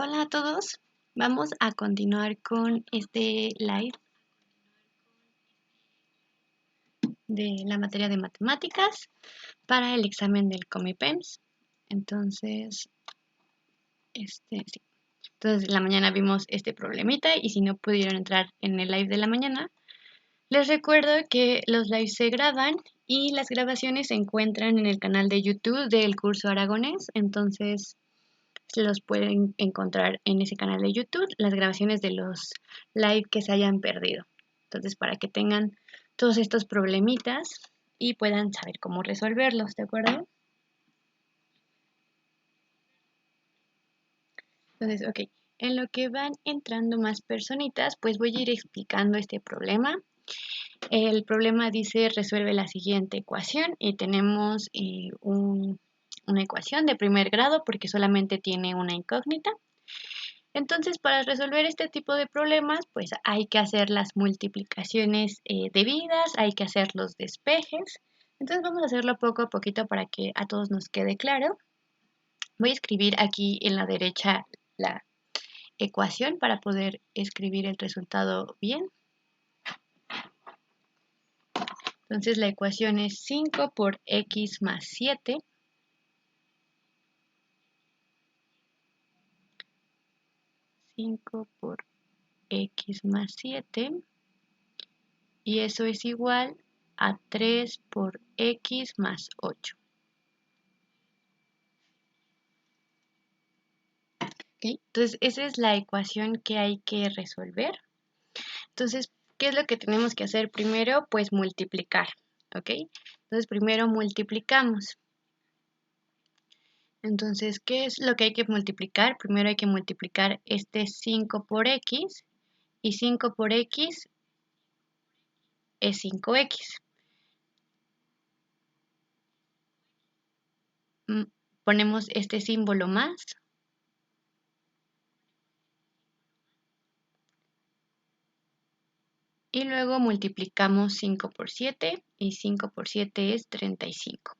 Hola a todos, vamos a continuar con este live de la materia de matemáticas para el examen del Comipems. Entonces, sí. Entonces, en la mañana vimos este problemita y si no pudieron entrar en el live de la mañana, les recuerdo que los lives se graban y las grabaciones se encuentran en el canal de YouTube del curso aragonés. Entonces, se los pueden encontrar en ese canal de YouTube, las grabaciones de los live que se hayan perdido. Entonces, para que tengan todos estos problemitas y puedan saber cómo resolverlos, ¿de acuerdo? Entonces, ok, en lo que van entrando más personitas, pues voy a ir explicando este problema. El problema dice resuelve la siguiente ecuación y tenemos una ecuación de primer grado porque solamente tiene una incógnita. Entonces, para resolver este tipo de problemas, pues hay que hacer las multiplicaciones debidas, hay que hacer los despejes. Entonces, vamos a hacerlo poco a poquito para que a todos nos quede claro. Voy a escribir aquí en la derecha la ecuación para poder escribir el resultado bien. Entonces, la ecuación es 5 por x más 7. 5 por x más 7. Y eso es igual a 3 por x más 8. ¿Okay? Entonces, esa es la ecuación que hay que resolver. Entonces, ¿qué es lo que tenemos que hacer primero? Pues multiplicar, ¿ok? Entonces, primero multiplicamos. Entonces, ¿qué es lo que hay que multiplicar? Primero hay que multiplicar este 5 por x y 5 por x es 5x. Ponemos este símbolo más. Y luego multiplicamos 5 por 7 y 5 por 7 es 35.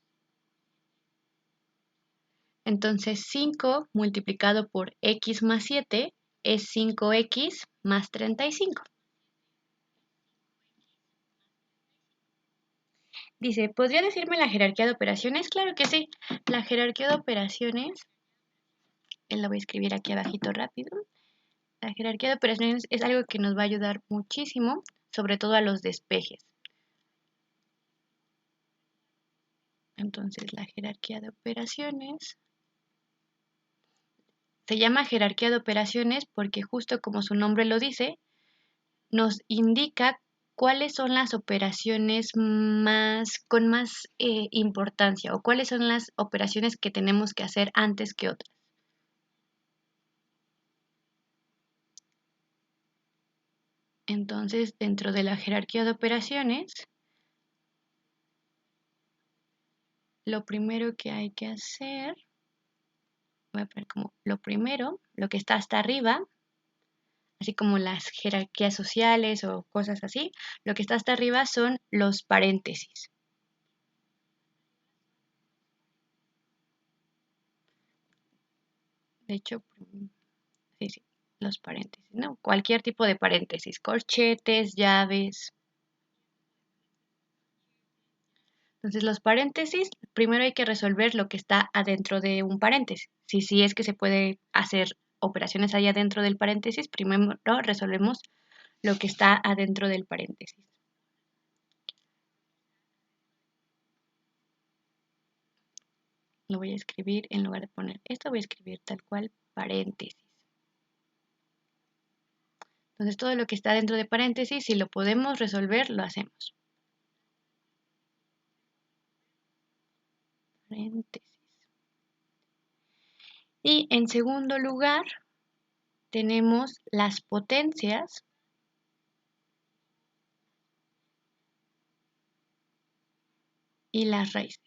Entonces 5 multiplicado por x más 7 es 5x más 35. Dice, ¿podría decirme la jerarquía de operaciones? Claro que sí. La jerarquía de operaciones, la voy a escribir aquí abajito rápido. La jerarquía de operaciones es algo que nos va a ayudar muchísimo, sobre todo a los despejes. Entonces la jerarquía de operaciones se llama jerarquía de operaciones porque justo como su nombre lo dice, nos indica cuáles son las operaciones con más importancia o cuáles son las operaciones que tenemos que hacer antes que otras. Entonces, dentro de la jerarquía de operaciones, lo primero que hay que hacer, voy a poner como lo primero, lo que está hasta arriba, así como las jerarquías sociales o cosas así, lo que está hasta arriba son los paréntesis. De hecho, sí, los paréntesis, ¿no? Cualquier tipo de paréntesis, corchetes, llaves. Entonces, los paréntesis, primero hay que resolver lo que está adentro de un paréntesis. Si es que se puede hacer operaciones ahí adentro del paréntesis, primero resolvemos lo que está adentro del paréntesis. Lo voy a escribir, en lugar de poner esto, voy a escribir tal cual paréntesis. Entonces, todo lo que está dentro de paréntesis, si lo podemos resolver, lo hacemos. Paréntesis. Y en segundo lugar, tenemos las potencias y las raíces.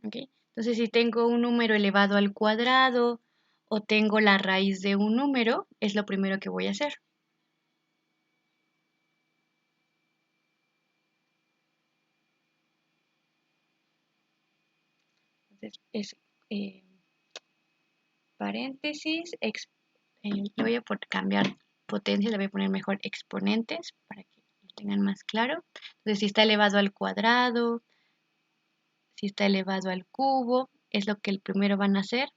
¿Okay? Entonces, si tengo un número elevado al cuadrado o tengo la raíz de un número, es lo primero que voy a hacer. Entonces es paréntesis, le voy a cambiar potencia, le voy a poner mejor exponentes para que lo tengan más claro. Entonces si está elevado al cuadrado, si está elevado al cubo, es lo que el primero van a hacer.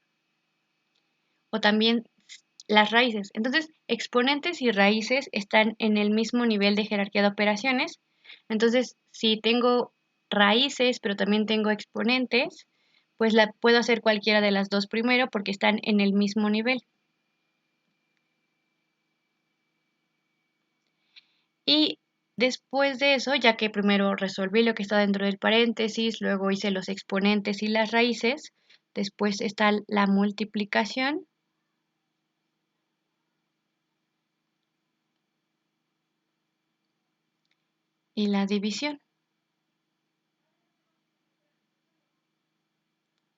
O también las raíces. Entonces, exponentes y raíces están en el mismo nivel de jerarquía de operaciones. Entonces, si tengo raíces, pero también tengo exponentes, pues la puedo hacer cualquiera de las dos primero porque están en el mismo nivel. Y después de eso, ya que primero resolví lo que está dentro del paréntesis, luego hice los exponentes y las raíces, después está la multiplicación y la división.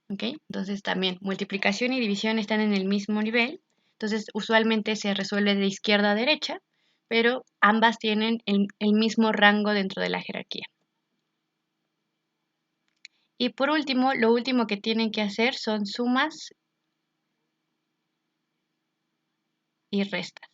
¿Ok? Entonces también multiplicación y división están en el mismo nivel. Entonces usualmente se resuelve de izquierda a derecha, pero ambas tienen el mismo rango dentro de la jerarquía. Y por último, lo último que tienen que hacer son sumas y restas.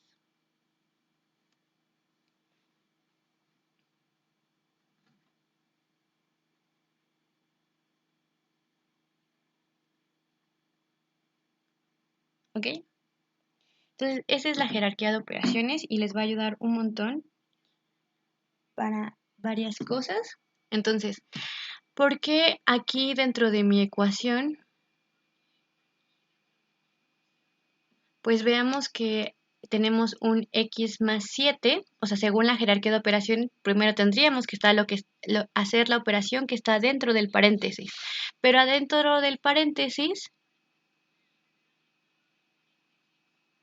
¿Ok? Entonces, esa es la jerarquía de operaciones y les va a ayudar un montón para varias cosas. Entonces, ¿por qué aquí dentro de mi ecuación? Pues veamos que tenemos un x más 7, o sea, según la jerarquía de operación, primero tendríamos que estar hacer la operación que está dentro del paréntesis. Pero adentro del paréntesis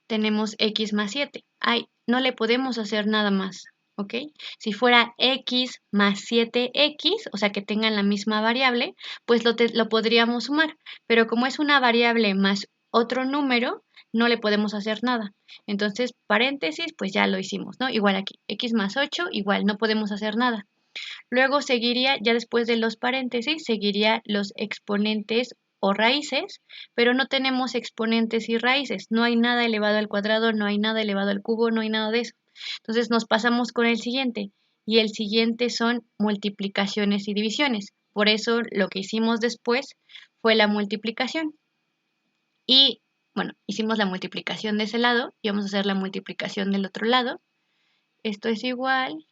tenemos x más 7. Ay, no le podemos hacer nada más, ¿ok? Si fuera x más 7x, o sea, que tengan la misma variable, pues lo podríamos sumar. Pero como es una variable más otro número, no le podemos hacer nada. Entonces, paréntesis, pues ya lo hicimos, ¿no? Igual aquí, x más 8, igual, no podemos hacer nada. Luego seguiría, ya después de los paréntesis, seguiría los exponentes o raíces, pero no tenemos exponentes y raíces. No hay nada elevado al cuadrado, no hay nada elevado al cubo, no hay nada de eso. Entonces nos pasamos con el siguiente. Y el siguiente son multiplicaciones y divisiones. Por eso lo que hicimos después fue la multiplicación. Y bueno, hicimos la multiplicación de ese lado y vamos a hacer la multiplicación del otro lado. Esto es igual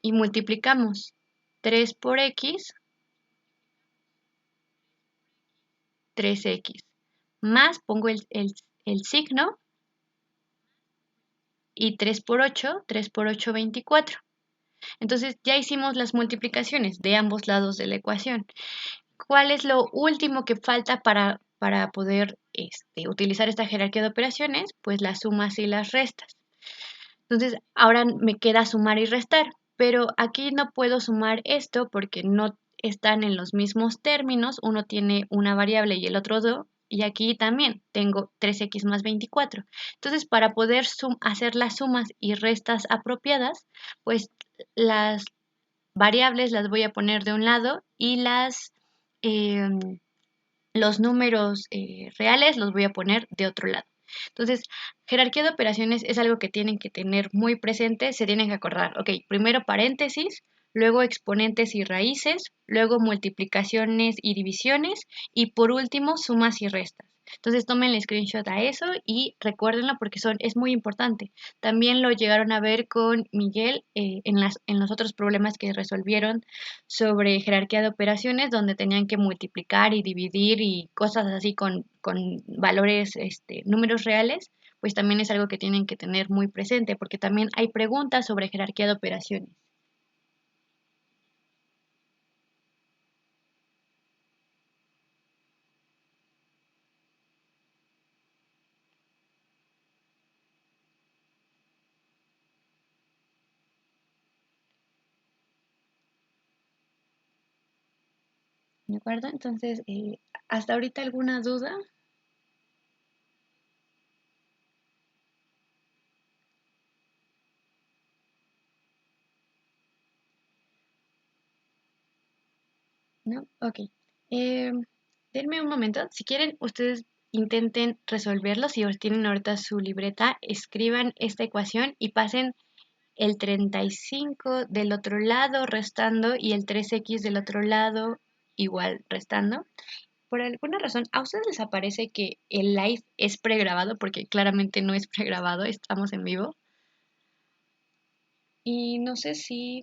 y multiplicamos 3 por x, 3x, más pongo el signo y 3 por 8, 3 por 8, 24. Entonces ya hicimos las multiplicaciones de ambos lados de la ecuación. ¿Cuál es lo último que falta para poder utilizar esta jerarquía de operaciones? Pues las sumas y las restas. Entonces ahora me queda sumar y restar, pero aquí no puedo sumar esto porque no están en los mismos términos, uno tiene una variable y el otro dos, y aquí también tengo 3x más 24. Entonces, para poder hacer las sumas y restas apropiadas, pues las variables las voy a poner de un lado y los números reales los voy a poner de otro lado. Entonces, jerarquía de operaciones es algo que tienen que tener muy presente, se tienen que acordar. Ok, primero paréntesis, luego exponentes y raíces, luego multiplicaciones y divisiones y por último sumas y restas. Entonces tomen el screenshot a eso y recuérdenlo porque es muy importante. También lo llegaron a ver con Miguel en los otros problemas que resolvieron sobre jerarquía de operaciones, donde tenían que multiplicar y dividir y cosas así con valores, números reales, pues también es algo que tienen que tener muy presente porque también hay preguntas sobre jerarquía de operaciones. ¿De acuerdo? Entonces, ¿hasta ahorita alguna duda? ¿No? Ok. Eh, denme un momento. Si quieren, ustedes intenten resolverlo. Si tienen ahorita su libreta, escriban esta ecuación y pasen el 35 del otro lado restando y el 3x del otro lado igual restando. Por alguna razón, ¿a ustedes les aparece que el live es pregrabado? Porque claramente no es pregrabado, estamos en vivo. Y no sé si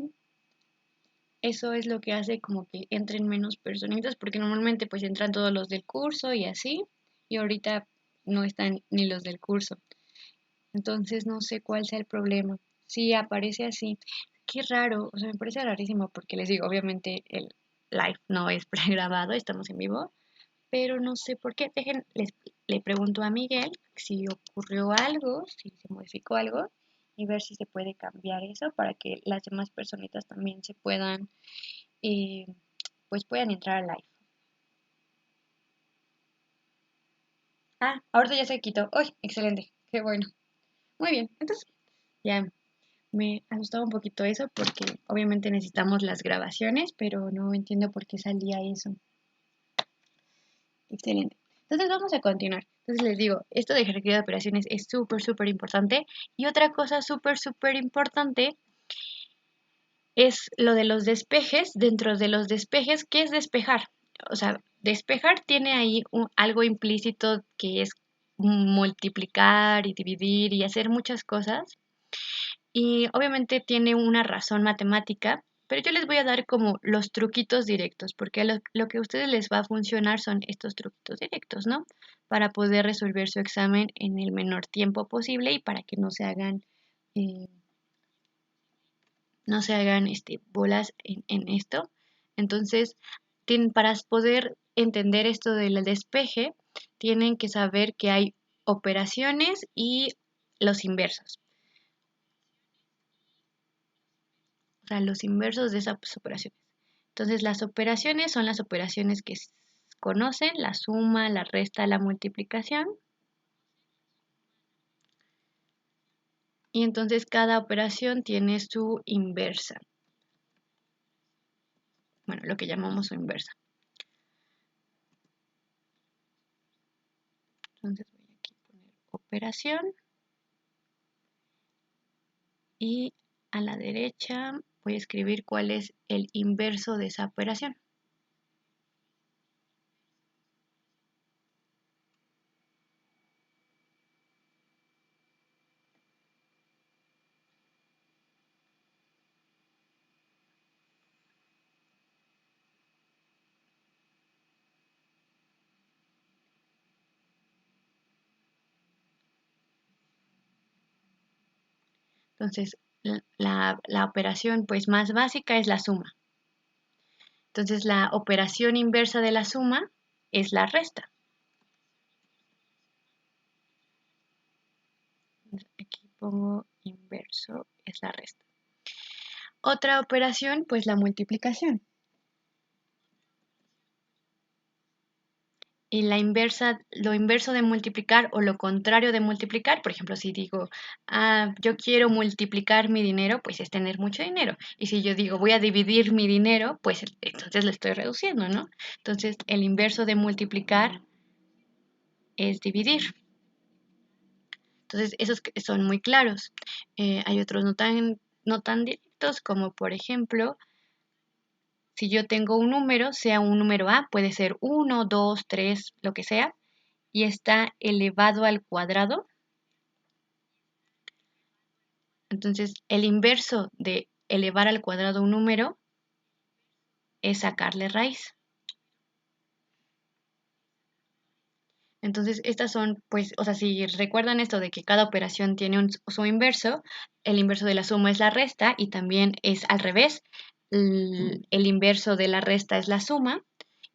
eso es lo que hace como que entren menos personitas, porque normalmente pues entran todos los del curso y así, y ahorita no están ni los del curso. Entonces no sé cuál sea el problema. Si aparece así, qué raro, o sea, me parece rarísimo porque les digo, obviamente el live no es pregrabado, estamos en vivo, pero no sé por qué. Le pregunto a Miguel si ocurrió algo, si se modificó algo y ver si se puede cambiar eso para que las demás personitas también se puedan, eh, pues puedan entrar al live. Ah, ahorita ya se quitó. ¡Uy! Excelente, qué bueno. Muy bien, entonces ya me asustaba un poquito eso porque obviamente necesitamos las grabaciones, pero no entiendo por qué salía eso. Excelente. Entonces vamos a continuar. Entonces les digo, esto de jerarquía de operaciones es súper, súper importante. Y otra cosa súper, súper importante es lo de los despejes. Dentro de los despejes, ¿qué es despejar? O sea, despejar tiene ahí algo implícito que es multiplicar y dividir y hacer muchas cosas. Y obviamente tiene una razón matemática, pero yo les voy a dar como los truquitos directos, porque lo que a ustedes les va a funcionar son estos truquitos directos, ¿no? Para poder resolver su examen en el menor tiempo posible y para que eh, no se hagan bolas en esto. Entonces, para poder entender esto del despeje, tienen que saber que hay operaciones y los inversos. O sea, los inversos de esas operaciones. Entonces, las operaciones son las operaciones que conocen, la suma, la resta, la multiplicación. Y entonces cada operación tiene su inversa. Bueno, lo que llamamos su inversa. Entonces voy aquí a poner operación. Y a la derecha voy a escribir cuál es el inverso de esa operación. Entonces, la operación pues más básica es la suma. Entonces, la operación inversa de la suma es la resta. Aquí pongo inverso, es la resta. Otra operación, pues la multiplicación. Y la inversa, lo inverso de multiplicar o lo contrario de multiplicar, por ejemplo, si digo, yo quiero multiplicar mi dinero, pues es tener mucho dinero. Y si yo digo, voy a dividir mi dinero, pues entonces lo estoy reduciendo, ¿no? Entonces, el inverso de multiplicar es dividir. Entonces, esos son muy claros. Hay otros no tan directos, como por ejemplo, si yo tengo un número, sea un número A, puede ser 1, 2, 3, lo que sea, y está elevado al cuadrado. Entonces, el inverso de elevar al cuadrado un número es sacarle raíz. Entonces, estas son, pues, o sea, si recuerdan esto de que cada operación tiene su inverso, el inverso de la suma es la resta y también es al revés. El inverso de la resta es la suma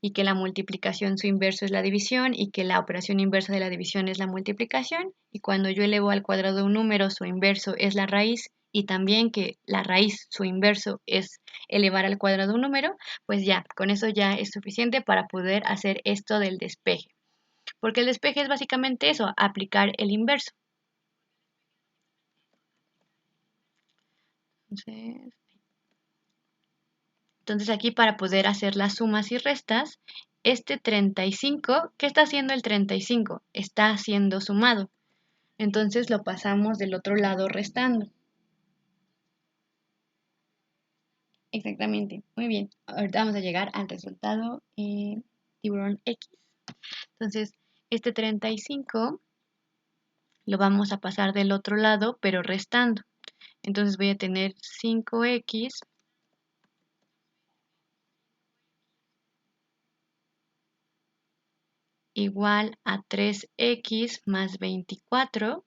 y que la multiplicación su inverso es la división y que la operación inversa de la división es la multiplicación y cuando yo elevo al cuadrado un número su inverso es la raíz y también que la raíz su inverso es elevar al cuadrado un número, pues ya, con eso ya es suficiente para poder hacer esto del despeje. Porque el despeje es básicamente eso, aplicar el inverso. Entonces aquí para poder hacer las sumas y restas, este 35, ¿qué está haciendo el 35? Está siendo sumado. Entonces lo pasamos del otro lado restando. Exactamente, muy bien. Ahorita vamos a llegar al resultado tiburón X. Entonces, este 35 lo vamos a pasar del otro lado, pero restando. Entonces voy a tener 5x igual a 3x más 24.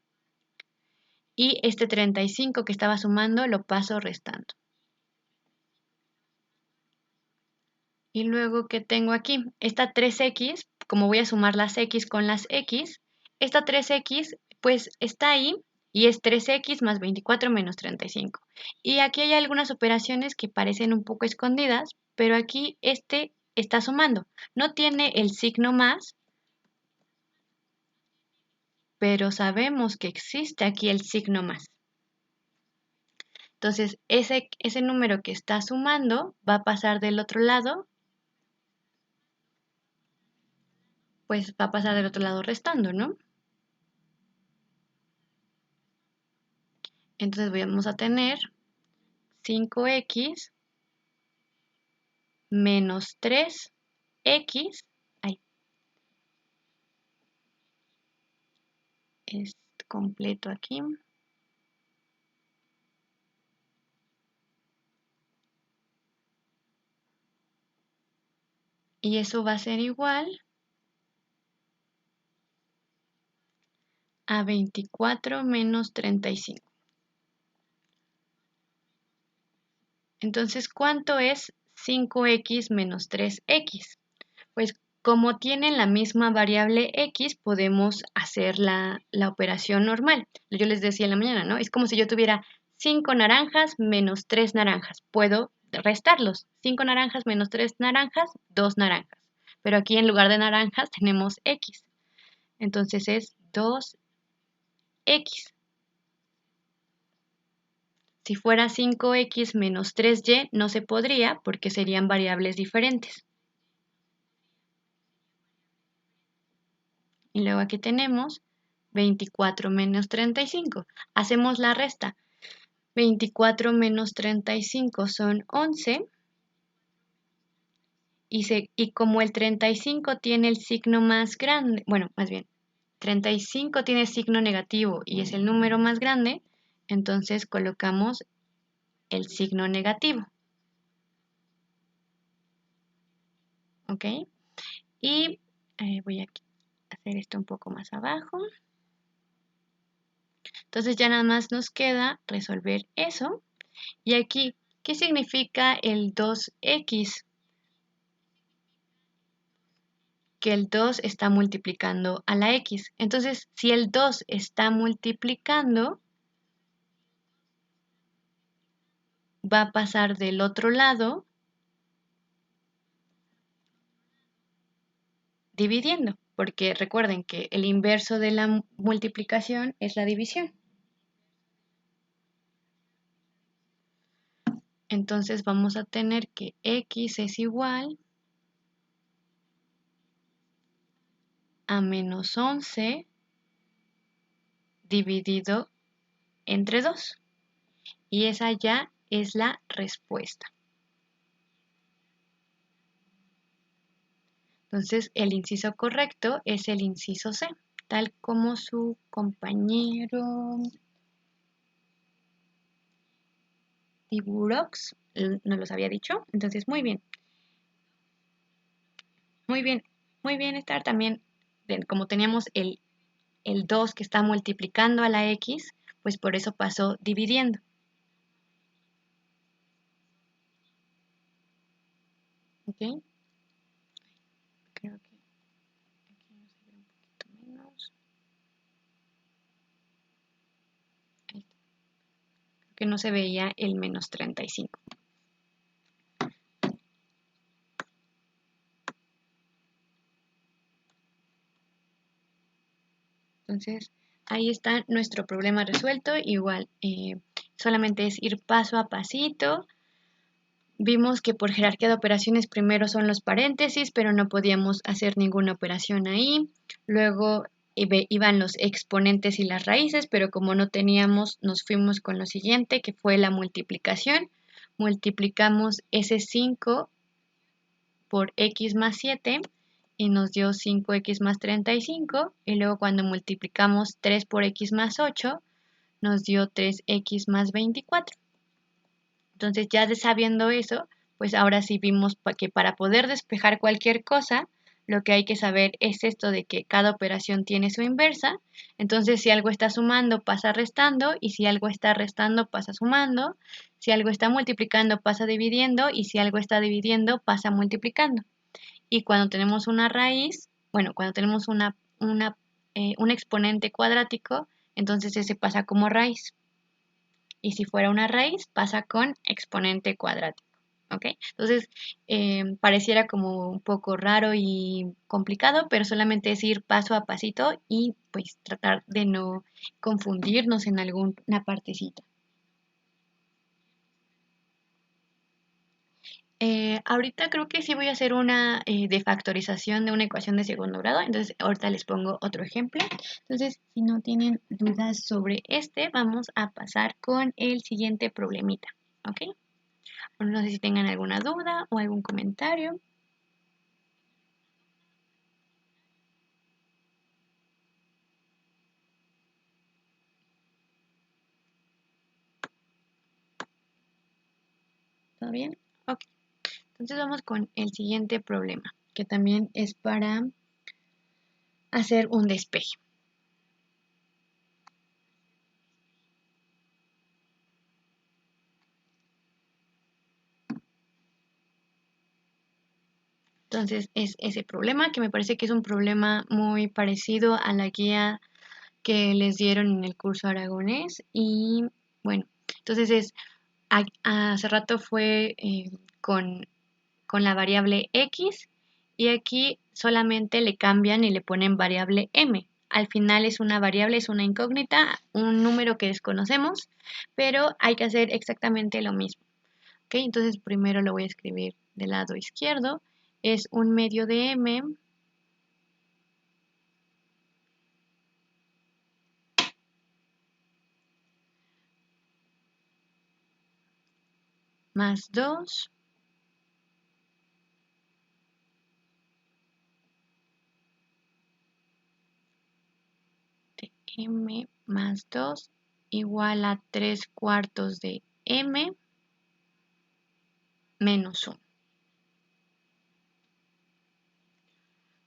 Y este 35 que estaba sumando lo paso restando. Y luego, ¿qué tengo aquí? Esta 3x, como voy a sumar las x con las x, esta 3x pues está ahí y es 3x más 24 menos 35. Y aquí hay algunas operaciones que parecen un poco escondidas, pero aquí este está sumando. No tiene el signo más, pero sabemos que existe aquí el signo más. Entonces, ese número que está sumando va a pasar del otro lado, pues va a pasar del otro lado restando, ¿no? Entonces vamos a tener 5x menos 3x, ahí, es completo aquí, y eso va a ser igual a 24 menos 35. Entonces, ¿cuánto es 5x menos 3x? Pues como tienen la misma variable x, podemos hacer la operación normal. Yo les decía en la mañana, ¿no? Es como si yo tuviera 5 naranjas menos 3 naranjas. Puedo restarlos. 5 naranjas menos 3 naranjas, 2 naranjas. Pero aquí en lugar de naranjas tenemos x. Entonces es 2x. Si fuera 5x menos 3y, no se podría porque serían variables diferentes. Y luego aquí tenemos 24 menos 35. Hacemos la resta. 24 menos 35 son 11. Y como el 35 tiene el signo más grande, bueno, más bien, 35 tiene signo negativo y es el número más grande, entonces colocamos el signo negativo. ¿Ok? Y voy a hacer esto un poco más abajo. Entonces ya nada más nos queda resolver eso. Y aquí, ¿qué significa el 2x? Que el 2 está multiplicando a la x. Entonces, si el 2 está multiplicando, va a pasar del otro lado dividiendo, porque recuerden que el inverso de la multiplicación es la división. Entonces vamos a tener que x es igual a menos 11 dividido entre 2. Y esa ya es la respuesta. Entonces el inciso correcto es el inciso C, tal como su compañero Tiburox nos los había dicho. Entonces, muy bien, muy bien, muy bien estar también, como teníamos el 2 que está multiplicando a la x, pues por eso pasó dividiendo. ¿Ok? Creo que aquí vamos a ver un poquito menos. Ahí está. Creo que no se veía el menos 35. Entonces, ahí está nuestro problema resuelto. Igual, solamente es ir paso a pasito, Vimos que por jerarquía de operaciones primero son los paréntesis, pero no podíamos hacer ninguna operación ahí. Luego iban los exponentes y las raíces, pero como no teníamos, nos fuimos con lo siguiente, que fue la multiplicación. Multiplicamos ese 5 por x más 7 y nos dio 5x más 35. Y luego cuando multiplicamos 3 por x más 8, nos dio 3x más 24. Entonces ya sabiendo eso, pues ahora sí vimos que para poder despejar cualquier cosa, lo que hay que saber es esto de que cada operación tiene su inversa. Entonces si algo está sumando, pasa restando, y si algo está restando, pasa sumando. Si algo está multiplicando, pasa dividiendo, y si algo está dividiendo, pasa multiplicando. Y cuando tenemos una raíz, bueno, cuando tenemos un exponente cuadrático, entonces ese pasa como raíz. Y si fuera una raíz, pasa con exponente cuadrático. ¿Ok? Entonces, pareciera como un poco raro y complicado, pero solamente es ir paso a pasito y pues tratar de no confundirnos en alguna partecita. Ahorita creo que sí voy a hacer una de factorización de una ecuación de segundo grado, entonces ahorita les pongo otro ejemplo. Entonces, si no tienen dudas sobre este, vamos a pasar con el siguiente problemita. ¿Ok? No sé si tengan alguna duda o algún comentario. ¿Todo bien? Ok. Entonces vamos con el siguiente problema, que también es para hacer un despeje. Entonces es ese problema, que me parece que es un problema muy parecido a la guía que les dieron en el curso aragonés. Y bueno, entonces hace rato fue con la variable x, y aquí solamente le cambian y le ponen variable m. Al final es una variable, es una incógnita, un número que desconocemos, pero hay que hacer exactamente lo mismo. ¿Ok? Entonces primero lo voy a escribir del lado izquierdo. Es un medio de m más 2 de m más 2 igual a 3 cuartos de m menos 1.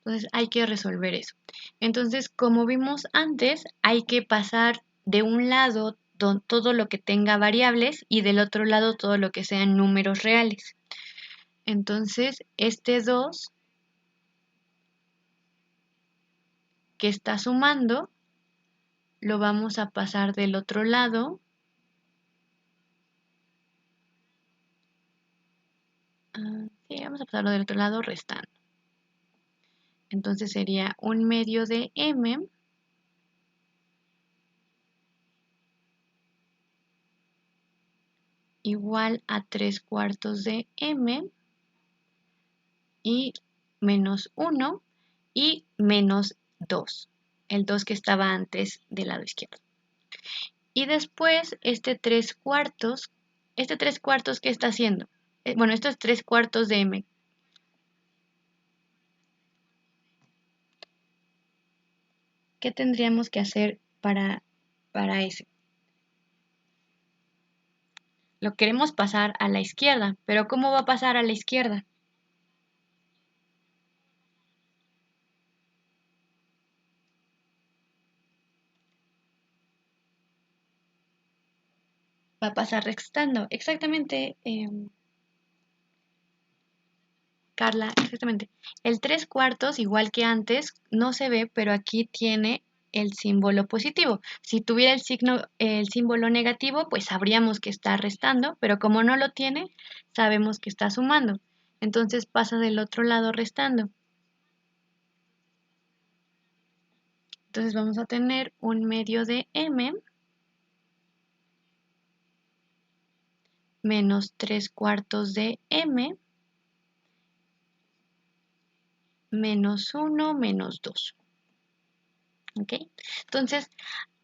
Entonces hay que resolver eso. Entonces, como vimos antes, hay que pasar de un lado todo lo que tenga variables y del otro lado todo lo que sean números reales. Entonces, este 2 que está sumando, lo vamos a pasar del otro lado. Sí, vamos a pasarlo del otro lado restando. Entonces sería un medio de m igual a 3 cuartos de m y menos 1 y menos 2. El 2 que estaba antes del lado izquierdo. Y después este 3 cuartos, ¿qué está haciendo? Bueno, estos 3 cuartos de m. ¿Qué tendríamos que hacer para ese? Lo queremos pasar a la izquierda, pero ¿cómo va a pasar a la izquierda? Va a pasar restando. Exactamente, Carla, exactamente. El 3 cuartos, igual que antes, no se ve, pero aquí tiene el símbolo positivo. Si tuviera el símbolo negativo, pues sabríamos que está restando, pero como no lo tiene, sabemos que está sumando. Entonces pasa del otro lado restando. Entonces vamos a tener un medio de m menos 3/4 de m menos 1 menos 2. ¿Ok? Entonces,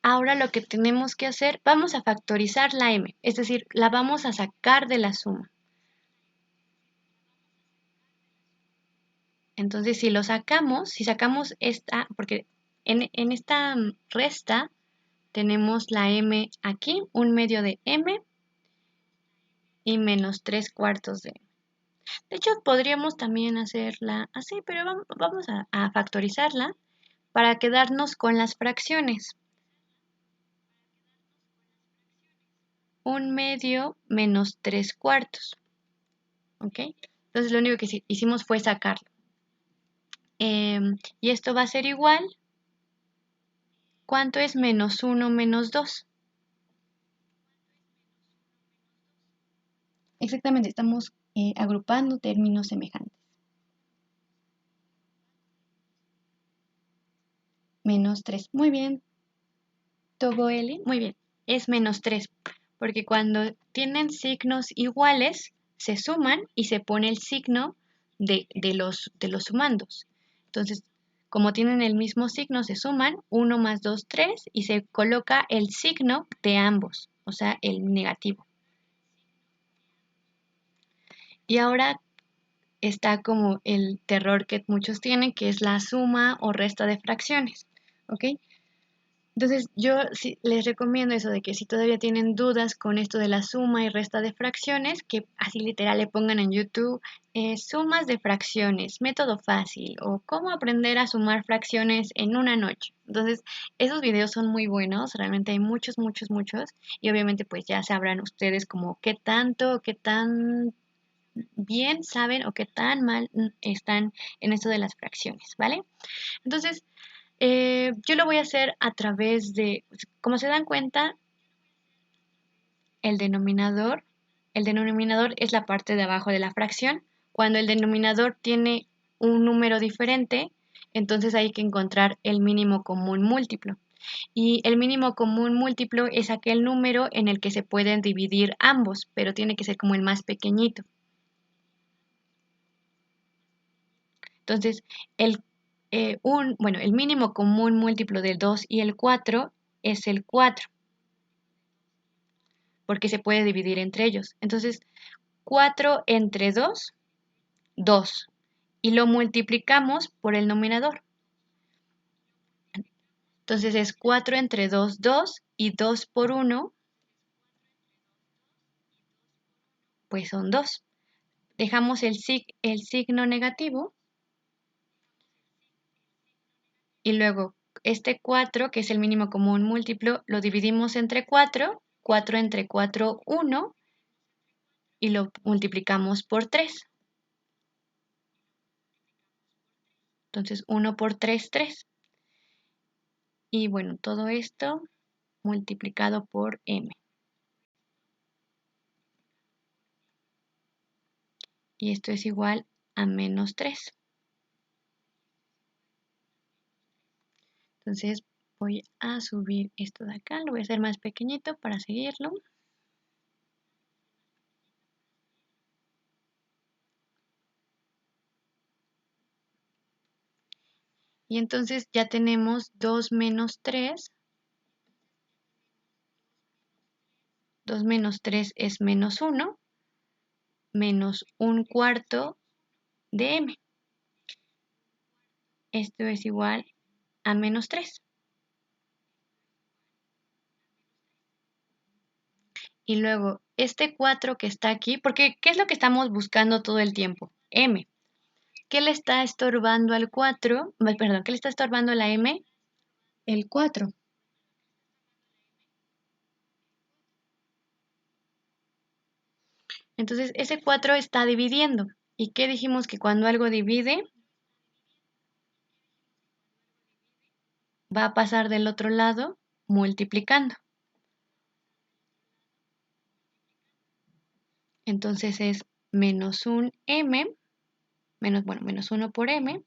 ahora lo que tenemos que hacer, vamos a factorizar la m, es decir, la vamos a sacar de la suma. Entonces, si lo sacamos, si sacamos esta, porque en esta resta tenemos la m aquí, 1/2 de m y menos 3/4 de m. De hecho, podríamos también hacerla así, pero vamos a factorizarla para quedarnos con las fracciones. 1/2 menos 3/4. ¿Ok? Entonces lo único que hicimos fue sacarlo. Y esto va a ser igual. ¿Cuánto es menos 1 menos 2? Exactamente, estamos agrupando términos semejantes. Menos 3. Muy bien. Togo L. Muy bien. Es menos 3. Porque cuando tienen signos iguales, se suman y se pone el signo de los sumandos. Entonces, como tienen el mismo signo, se suman 1 más 2, 3 y se coloca el signo de ambos, o sea, el negativo. Y ahora está como el terror que muchos tienen, que es la suma o resta de fracciones. ¿Ok? Entonces, yo sí les recomiendo eso de que si todavía tienen dudas con esto de la suma y resta de fracciones, que así literal le pongan en YouTube sumas de fracciones, método fácil o cómo aprender a sumar fracciones en una noche. Entonces, esos videos son muy buenos, realmente hay muchos, muchos, muchos y obviamente pues ya sabrán ustedes como qué tanto, qué tan bien saben o qué tan mal están en esto de las fracciones, ¿vale? Entonces, yo lo voy a hacer a través de, como se dan cuenta, el denominador, el denominador es la parte de abajo de la fracción. Cuando el denominador tiene un número diferente, entonces hay que encontrar el mínimo común múltiplo. Y el mínimo común múltiplo es aquel número en el que se pueden dividir ambos, pero tiene que ser como el más pequeñito. Entonces, el mínimo común múltiplo del 2 y el 4 es el 4, porque se puede dividir entre ellos. Entonces, 4 entre 2, 2. Y lo multiplicamos por el numerador. Entonces es 4 entre 2, 2. Y 2 por 1, pues son 2. Dejamos el signo negativo. Y luego este 4, que es el mínimo común múltiplo, lo dividimos entre 4. 4 entre 4, 1. Y lo multiplicamos por 3. Entonces 1 por 3, 3. Y bueno, todo esto multiplicado por m. Y esto es igual a menos 3. Entonces voy a subir esto de acá, lo voy a hacer más pequeñito para seguirlo. Y entonces ya tenemos 2 menos 3. 2 menos 3 es menos 1, menos 1/4 de m. Esto es igual a menos 3. Y luego este 4 que está aquí, porque ¿qué es lo que estamos buscando todo el tiempo? M. ¿Qué le está estorbando al 4? Perdón, ¿qué le está estorbando a la m? El 4. Entonces ese 4 está dividiendo. ¿Y qué dijimos? Que cuando algo divide, va a pasar del otro lado multiplicando. Entonces es menos un m, menos 1 por m,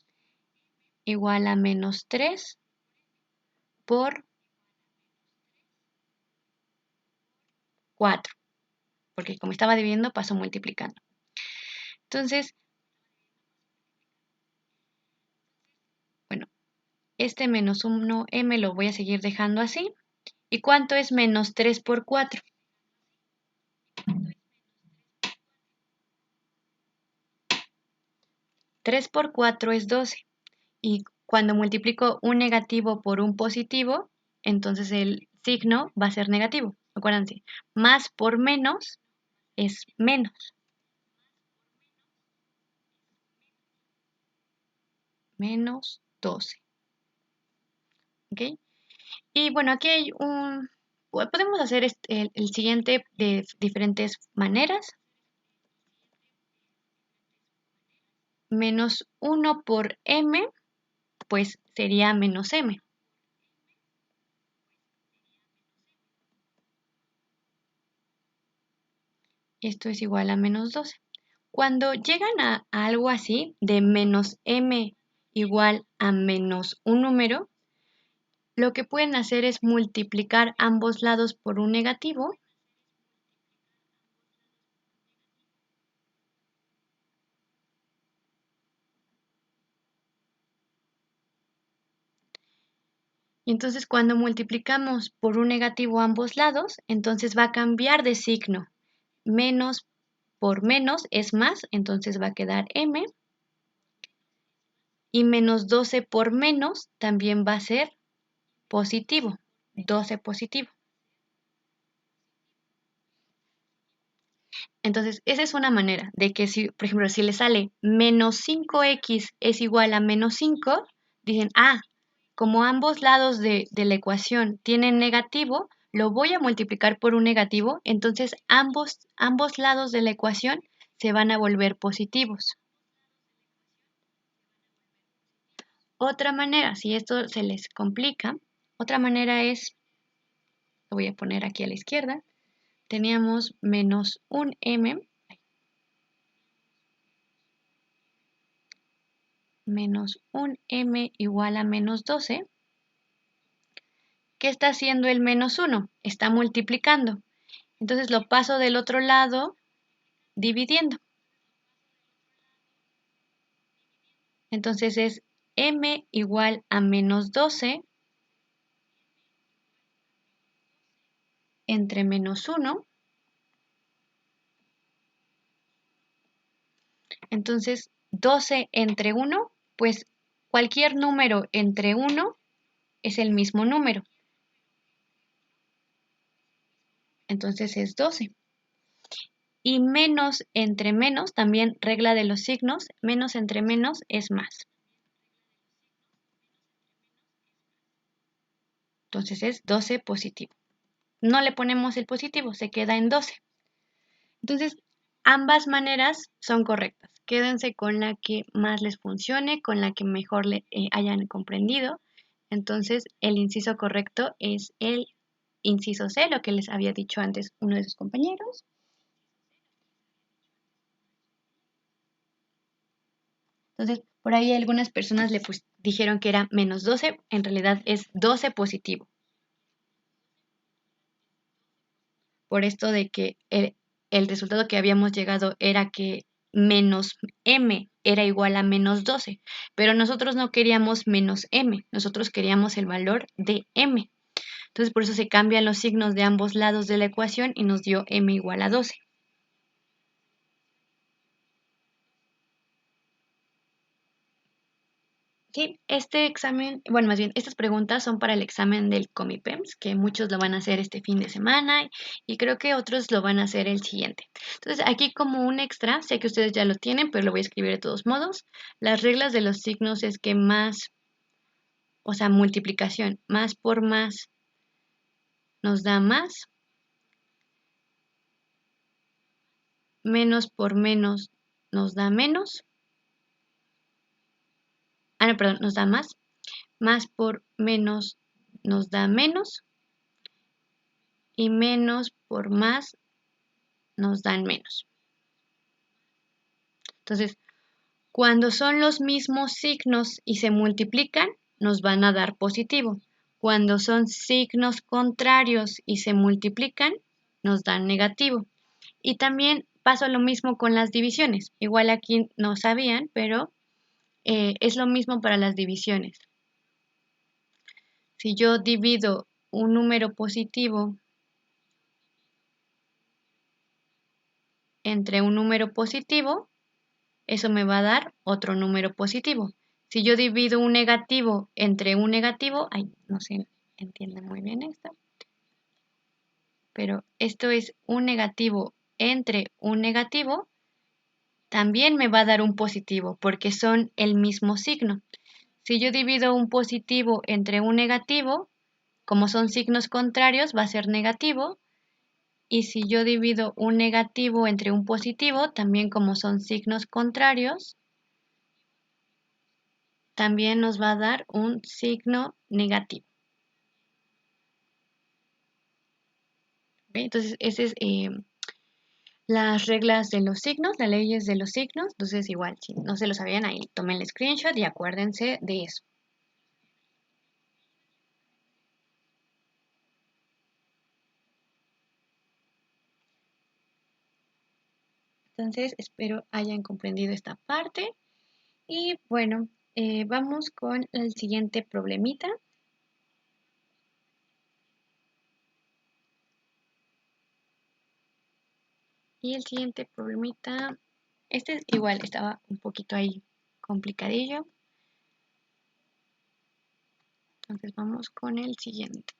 igual a menos 3 por 4. porque como estaba dividiendo, pasó multiplicando. Entonces, bueno, este menos 1m lo voy a seguir dejando así. ¿Y cuánto es menos 3 por 4? 3 por 4 es 12. Y cuando multiplico un negativo por un positivo, entonces el signo va a ser negativo. Acuérdense, más por menos es menos. Menos 12. ¿Ok? Y bueno, aquí hay podemos hacer el siguiente de diferentes maneras. Menos 1 por m, pues sería menos m. Esto es igual a menos 12. Cuando llegan a algo así, de menos m igual a menos un número, lo que pueden hacer es multiplicar ambos lados por un negativo. Y entonces cuando multiplicamos por un negativo ambos lados, entonces va a cambiar de signo. Menos por menos es más, entonces va a quedar m. Y menos 12 por menos también va a ser positivo. 12 positivo. Entonces, esa es una manera de que si, por ejemplo, si le sale menos 5x es igual a menos 5, dicen, como ambos lados de la ecuación tienen negativo, lo voy a multiplicar por un negativo, entonces ambos lados de la ecuación se van a volver positivos. Otra manera, si esto se les complica, otra manera es, lo voy a poner aquí a la izquierda, teníamos menos un m menos un m igual a menos 12. ¿Qué está haciendo el menos 1? Está multiplicando. Entonces lo paso del otro lado dividiendo. Entonces es m igual a menos 12 entre menos 1. Entonces 12 entre 1, pues cualquier número entre 1 es el mismo número. Entonces es 12. Y menos entre menos, también regla de los signos, menos entre menos es más. Entonces es 12 positivo. No le ponemos el positivo, se queda en 12. Entonces, ambas maneras son correctas. Quédense con la que más les funcione, con la que mejor hayan comprendido. Entonces, el inciso correcto es el inciso C, lo que les había dicho antes uno de sus compañeros. Entonces, por ahí algunas personas le dijeron que era menos 12, en realidad es 12 positivo. Por esto de que el resultado que habíamos llegado era que menos m era igual a menos 12, pero nosotros no queríamos menos m, nosotros queríamos el valor de m. Entonces, por eso se cambian los signos de ambos lados de la ecuación y nos dio m igual a 12. Sí, este examen, bueno, más bien, estas preguntas son para el examen del Comipems, que muchos lo van a hacer este fin de semana y creo que otros lo van a hacer el siguiente. Entonces, aquí como un extra, sé que ustedes ya lo tienen, pero lo voy a escribir de todos modos. Las reglas de los signos es que más, o sea, multiplicación, más por más nos da más, menos por menos nos da menos. No, perdón, nos da más por menos nos da menos y menos por más nos dan menos. Entonces, cuando son los mismos signos y se multiplican, nos van a dar positivo. Cuando son signos contrarios y se multiplican, nos dan negativo. Y también paso lo mismo con las divisiones. Igual aquí no sabían, pero es lo mismo para las divisiones. Si yo divido un número positivo entre un número positivo, eso me va a dar otro número positivo. Si yo divido un negativo entre un negativo, ay, no se entiende muy bien esto, pero esto es un negativo entre un negativo, también me va a dar un positivo porque son el mismo signo. Si yo divido un positivo entre un negativo, como son signos contrarios, va a ser negativo. Y si yo divido un negativo entre un positivo, también como son signos contrarios, también nos va a dar un signo negativo. ¿Ok? Entonces, esas es las reglas de los signos, las leyes de los signos. Entonces, igual, si no se lo sabían ahí, tomen el screenshot y acuérdense de eso. Entonces, espero hayan comprendido esta parte. Y bueno, vamos con el siguiente problemita. Y el siguiente problemita, este igual estaba un poquito ahí complicadillo. Entonces vamos con el siguiente.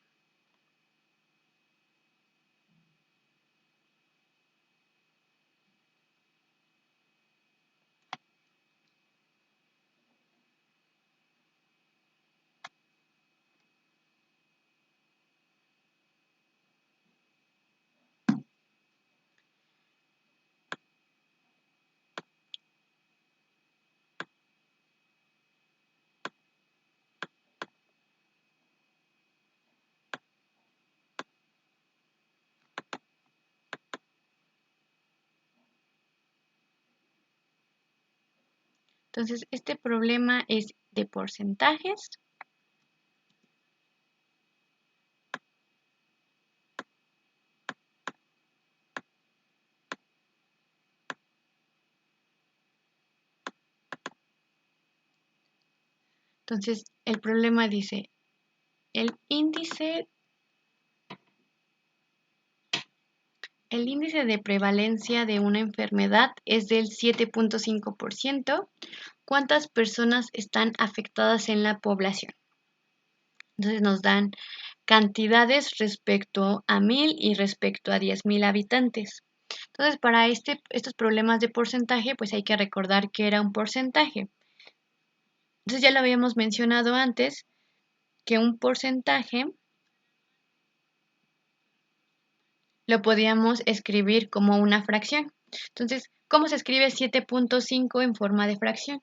Entonces este problema es de porcentajes. Entonces el problema dice, el índice de prevalencia de una enfermedad es del 7.5%. ¿Cuántas personas están afectadas en la población? Entonces nos dan cantidades respecto a 1000 y respecto a 10,000 habitantes. Entonces, para estos problemas de porcentaje, pues hay que recordar que era un porcentaje. Entonces, ya lo habíamos mencionado antes, que un porcentaje lo podíamos escribir como una fracción. Entonces, ¿cómo se escribe 7.5 en forma de fracción?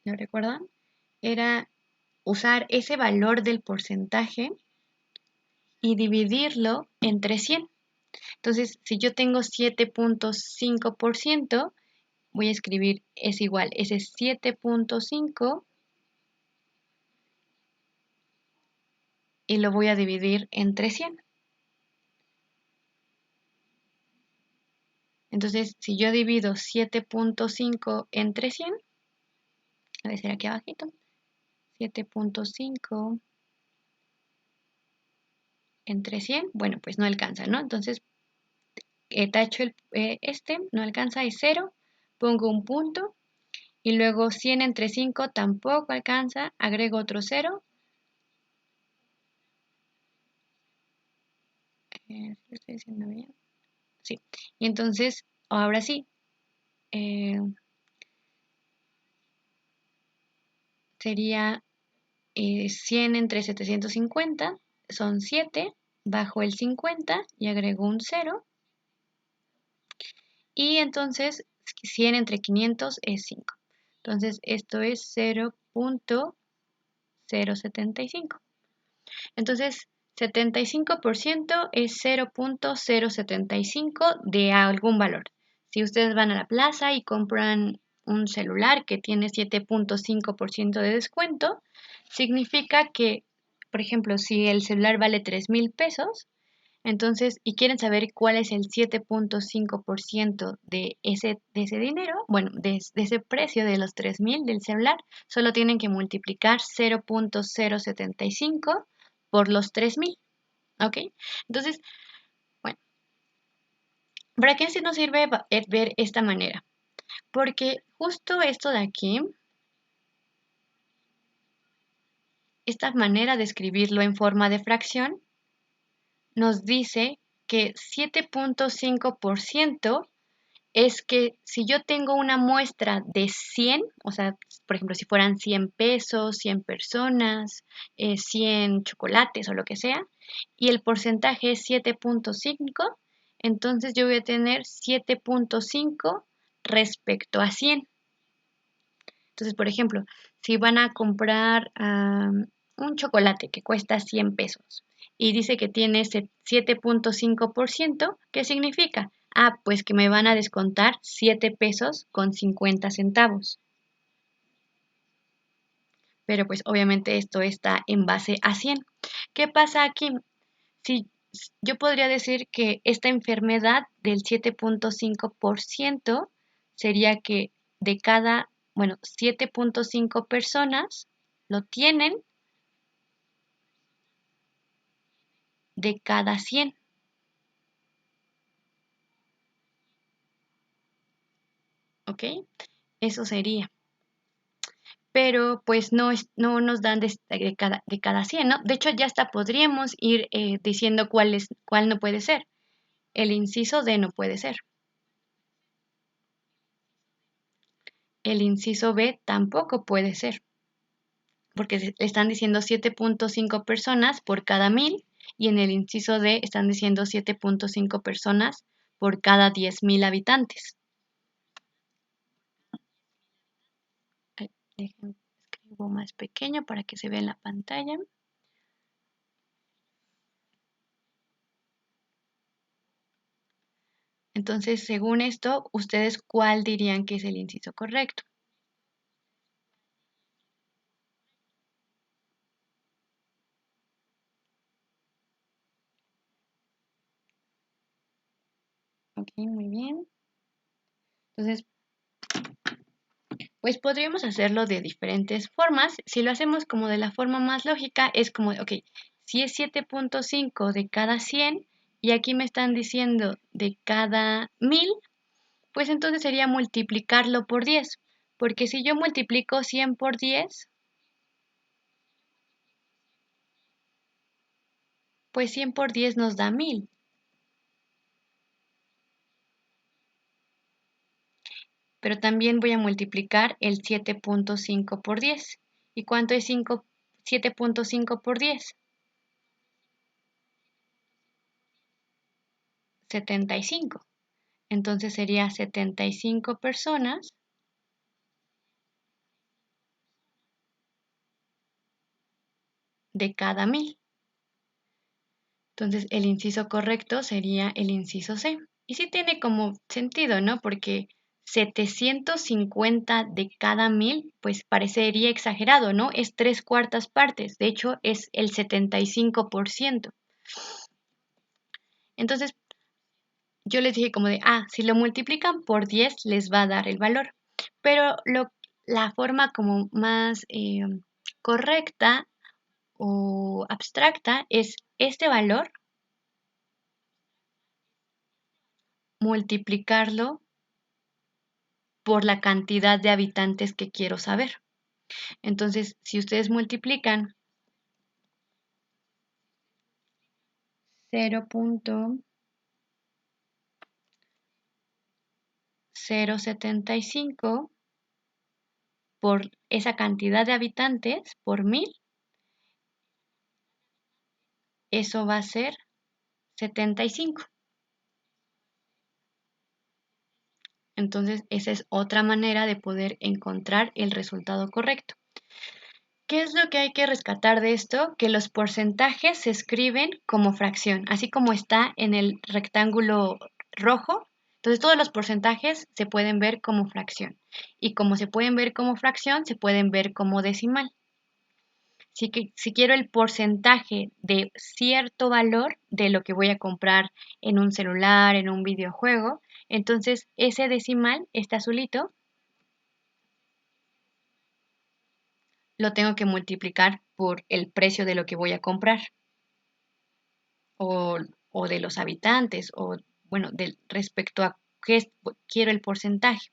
¿Lo recuerdan? Era usar ese valor del porcentaje y dividirlo entre 100. Entonces, si yo tengo 7.5%, voy a escribir es igual, ese 7.5 y lo voy a dividir entre 100. Entonces, si yo divido 7.5 entre 100, a ver, aquí abajito, 7.5 entre 100, bueno, pues no alcanza, ¿no? Entonces, tacho no alcanza, es 0, pongo un punto, y luego 100 entre 5 tampoco alcanza, agrego otro 0. ¿Lo estoy diciendo bien? Sí. Y entonces, ahora sí, sería 100 entre 750, son 7, bajo el 50 y agrego un 0. Y entonces 100 entre 500 es 5. Entonces esto es 0.075. Entonces 75% es 0.075 de algún valor. Si ustedes van a la plaza y compran un celular que tiene 7.5% de descuento, significa que, por ejemplo, si el celular vale 3,000 pesos, entonces, y quieren saber cuál es el 7.5% de ese dinero, bueno, de ese precio de los 3,000 del celular, solo tienen que multiplicar 0.075 por los 3,000, ¿ok? Entonces, bueno, ¿para qué sí nos sirve ver esta manera? Porque justo esto de aquí, esta manera de escribirlo en forma de fracción, nos dice que 7.5% es que si yo tengo una muestra de 100, o sea, por ejemplo, si fueran 100 pesos, 100 personas, 100 chocolates o lo que sea, y el porcentaje es 7.5, entonces yo voy a tener 7.5 respecto a 100. Entonces, por ejemplo, si van a comprar un chocolate que cuesta 100 pesos y dice que tiene ese 7.5%, ¿qué significa? Ah, pues que me van a descontar 7 pesos con 50 centavos. Pero pues obviamente esto está en base a 100. ¿Qué pasa aquí? Si yo podría decir que esta enfermedad del 7.5% sería que de cada, bueno, 7.5 personas lo tienen de cada 100, ¿ok? Eso sería. Pero pues no nos dan de cada 100, ¿no? De hecho, ya hasta podríamos ir diciendo cuál no puede ser. El inciso D no puede ser. El inciso B tampoco puede ser, porque le están diciendo 7.5 personas por cada 1,000 y en el inciso D están diciendo 7.5 personas por cada 10,000 habitantes. Ay, déjenme escribo más pequeño para que se vea en la pantalla. Entonces, según esto, ¿ustedes cuál dirían que es el inciso correcto? Ok, muy bien. Entonces, pues podríamos hacerlo de diferentes formas. Si lo hacemos como de la forma más lógica, es como, ok, si es 7.5 de cada 100 y aquí me están diciendo de cada 1,000, pues entonces sería multiplicarlo por 10. Porque si yo multiplico 100 por 10, pues 100 por 10 nos da 1,000. Pero también voy a multiplicar el 7.5 por 10. ¿Y cuánto es 7.5 por 10? 75. Entonces sería 75 personas de cada 1,000. Entonces el inciso correcto sería el inciso C. Y sí tiene como sentido, ¿no? Porque 750 de cada 1,000, pues parecería exagerado, ¿no? Es 3/4 partes. De hecho, es el 75%. Entonces, yo les dije como de, si lo multiplican por 10 les va a dar el valor. Pero la forma como más correcta o abstracta es este valor multiplicarlo por la cantidad de habitantes que quiero saber. Entonces, si ustedes multiplican 0.075 por esa cantidad de habitantes por 1,000, eso va a ser 75. Entonces, esa es otra manera de poder encontrar el resultado correcto. ¿Qué es lo que hay que rescatar de esto? Que los porcentajes se escriben como fracción, así como está en el rectángulo rojo, Entonces todos los porcentajes se pueden ver como fracción. Y como se pueden ver como fracción, se pueden ver como decimal. Si quiero el porcentaje de cierto valor de lo que voy a comprar en un celular, en un videojuego, entonces ese decimal, este azulito, lo tengo que multiplicar por el precio de lo que voy a comprar o, o de los habitantes o, bueno, respecto a qué quiero el porcentaje,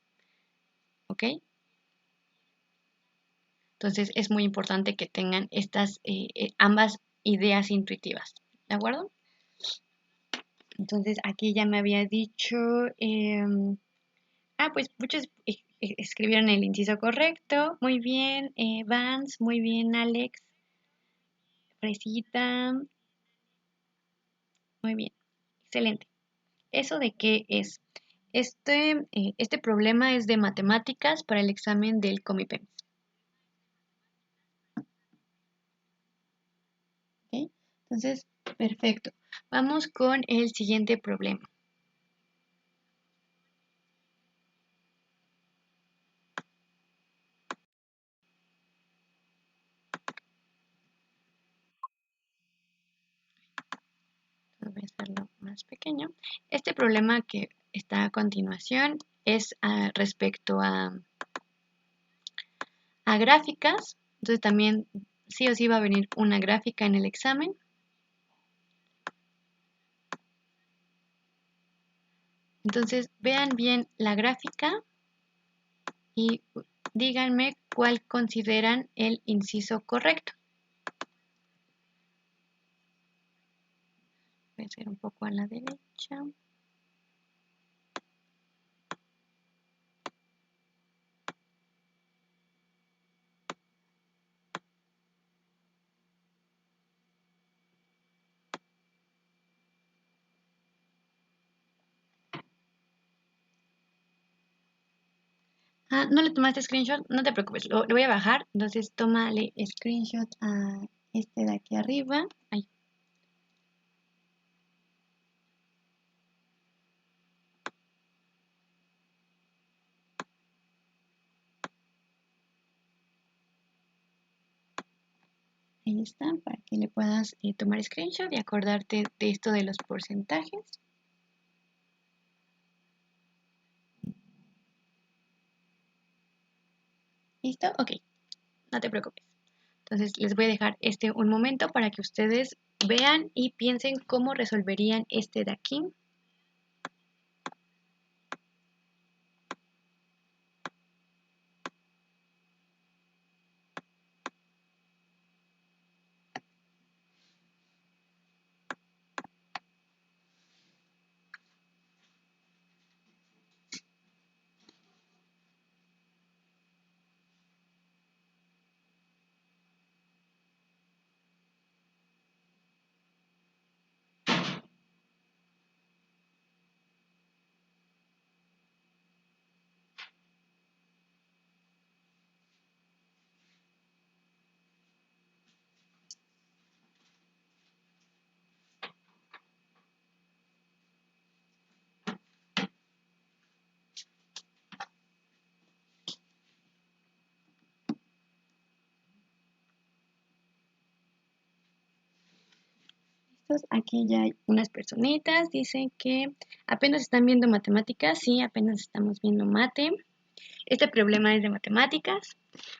¿ok? Entonces es muy importante que tengan estas ambas ideas intuitivas, ¿de acuerdo? Entonces aquí ya me había dicho, pues muchos escribieron el inciso correcto, muy bien, Vance, muy bien, Alex, Fresita, muy bien, excelente. ¿Eso de qué es? Este problema es de matemáticas para el examen del Comipems. ¿Ok? Entonces, perfecto. Vamos con el siguiente problema. Voy a hacerlo más pequeño. Este problema que está a continuación es respecto a gráficas. Entonces también sí o sí va a venir una gráfica en el examen. Entonces vean bien la gráfica y díganme cuál consideran el inciso correcto. Voy a hacer un poco a la derecha. ¿No le tomaste screenshot? No te preocupes, lo voy a bajar. Entonces, tómale screenshot a este de aquí arriba. Ahí. Ahí está, para que le puedas tomar screenshot y acordarte de esto de los porcentajes. ¿Listo? Ok, no te preocupes. Entonces, les voy a dejar un momento para que ustedes vean y piensen cómo resolverían este de aquí. Aquí ya hay unas personitas, dicen que apenas están viendo matemáticas, sí, apenas estamos viendo mate. Este problema es de matemáticas.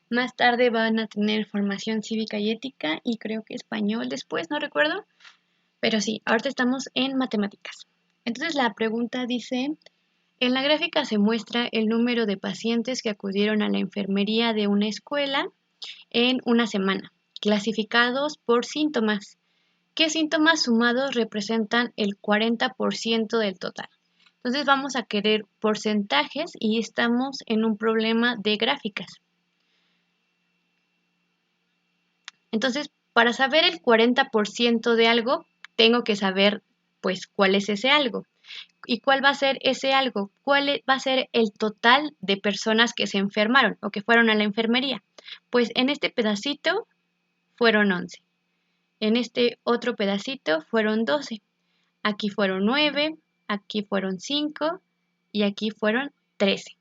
Más tarde van a tener formación cívica y ética y creo que español después, no recuerdo. Pero sí, ahorita estamos en matemáticas. Entonces la pregunta dice, en la gráfica se muestra el número de pacientes que acudieron a la enfermería de una escuela en una semana, clasificados por síntomas. ¿Qué síntomas sumados representan el 40% del total? Entonces vamos a querer porcentajes y estamos en un problema de gráficas. Entonces, para saber el 40% de algo, tengo que saber, pues, cuál es ese algo. ¿Y cuál va a ser ese algo? ¿Cuál va a ser el total de personas que se enfermaron o que fueron a la enfermería? Pues en este pedacito fueron 11. En este otro pedacito fueron 12. Aquí fueron 9, aquí fueron 5 y aquí fueron 13.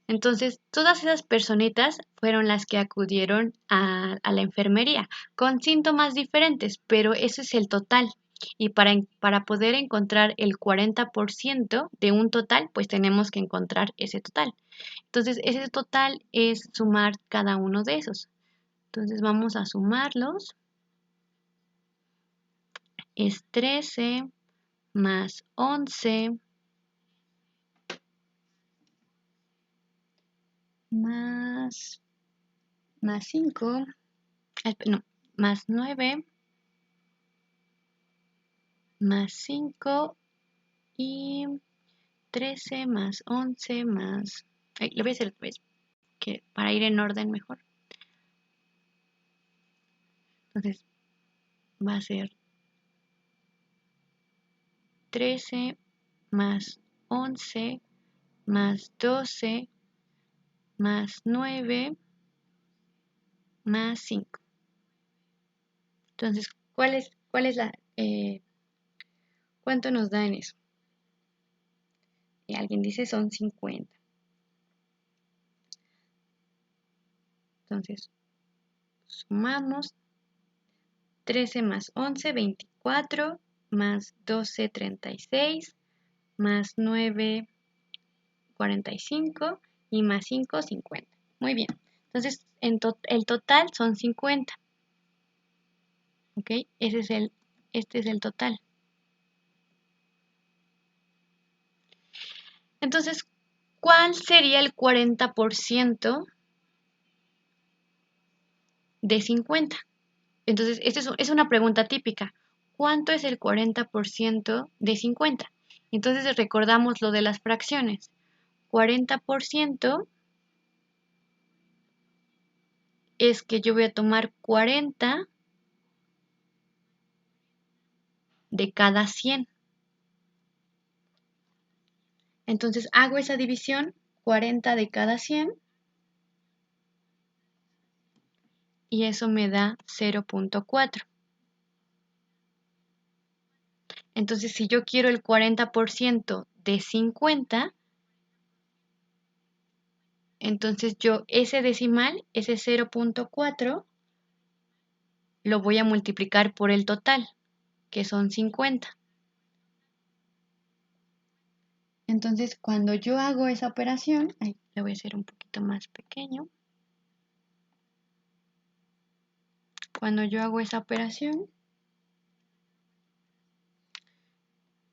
Entonces, todas esas personitas fueron las que acudieron a la enfermería con síntomas diferentes, pero ese es el total. Y para poder encontrar el 40% de un total, pues tenemos que encontrar ese total. Entonces, ese total es sumar cada uno de esos. Entonces, vamos a sumarlos. Es 13 más 11 más 5, no, más 9 más 5 y 13 más 11 más... lo voy a hacer otra vez, que para ir en orden mejor. Entonces va a ser 13 más 11 más 12 más 9 más 5. Entonces, ¿cuál es cuánto nos da en eso? Y alguien dice son 50. Entonces, sumamos 13 más 11, 24, más 12, 36, más 9, 45 y más 5, 50. Muy bien. Entonces, el total son 50. ¿Ok? Este es el total. Entonces, ¿cuál sería el 40% de 50? Entonces, esta es una pregunta típica. ¿Cuánto es el 40% de 50? Entonces, recordamos lo de las fracciones. 40% es que yo voy a tomar 40 de cada 100. Entonces hago esa división, 40 de cada 100, y eso me da 0.4. Entonces, si yo quiero el 40% de 50, entonces yo ese decimal, ese 0.4, lo voy a multiplicar por el total, que son 50. Entonces, cuando yo hago esa operación, le voy a hacer un poquito más pequeño. Cuando yo hago esa operación,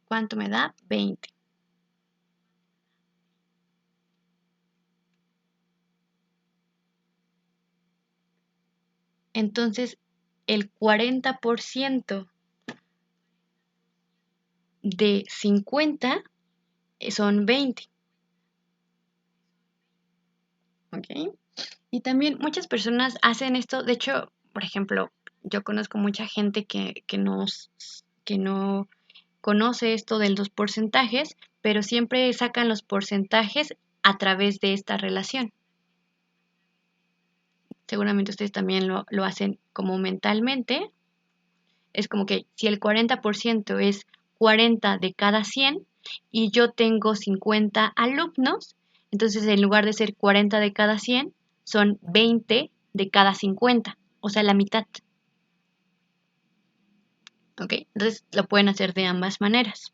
¿cuánto me da? 20. Entonces, el 40% de 50 son 20. ¿Ok? Y también muchas personas hacen esto. De hecho, por ejemplo, yo conozco mucha gente que no conoce esto de los porcentajes, pero siempre sacan los porcentajes a través de esta relación. Seguramente ustedes también lo hacen como mentalmente. Es como que si el 40% es 40 de cada 100 y yo tengo 50 alumnos, entonces en lugar de ser 40 de cada 100, son 20 de cada 50, o sea, la mitad. ¿Ok? Entonces lo pueden hacer de ambas maneras.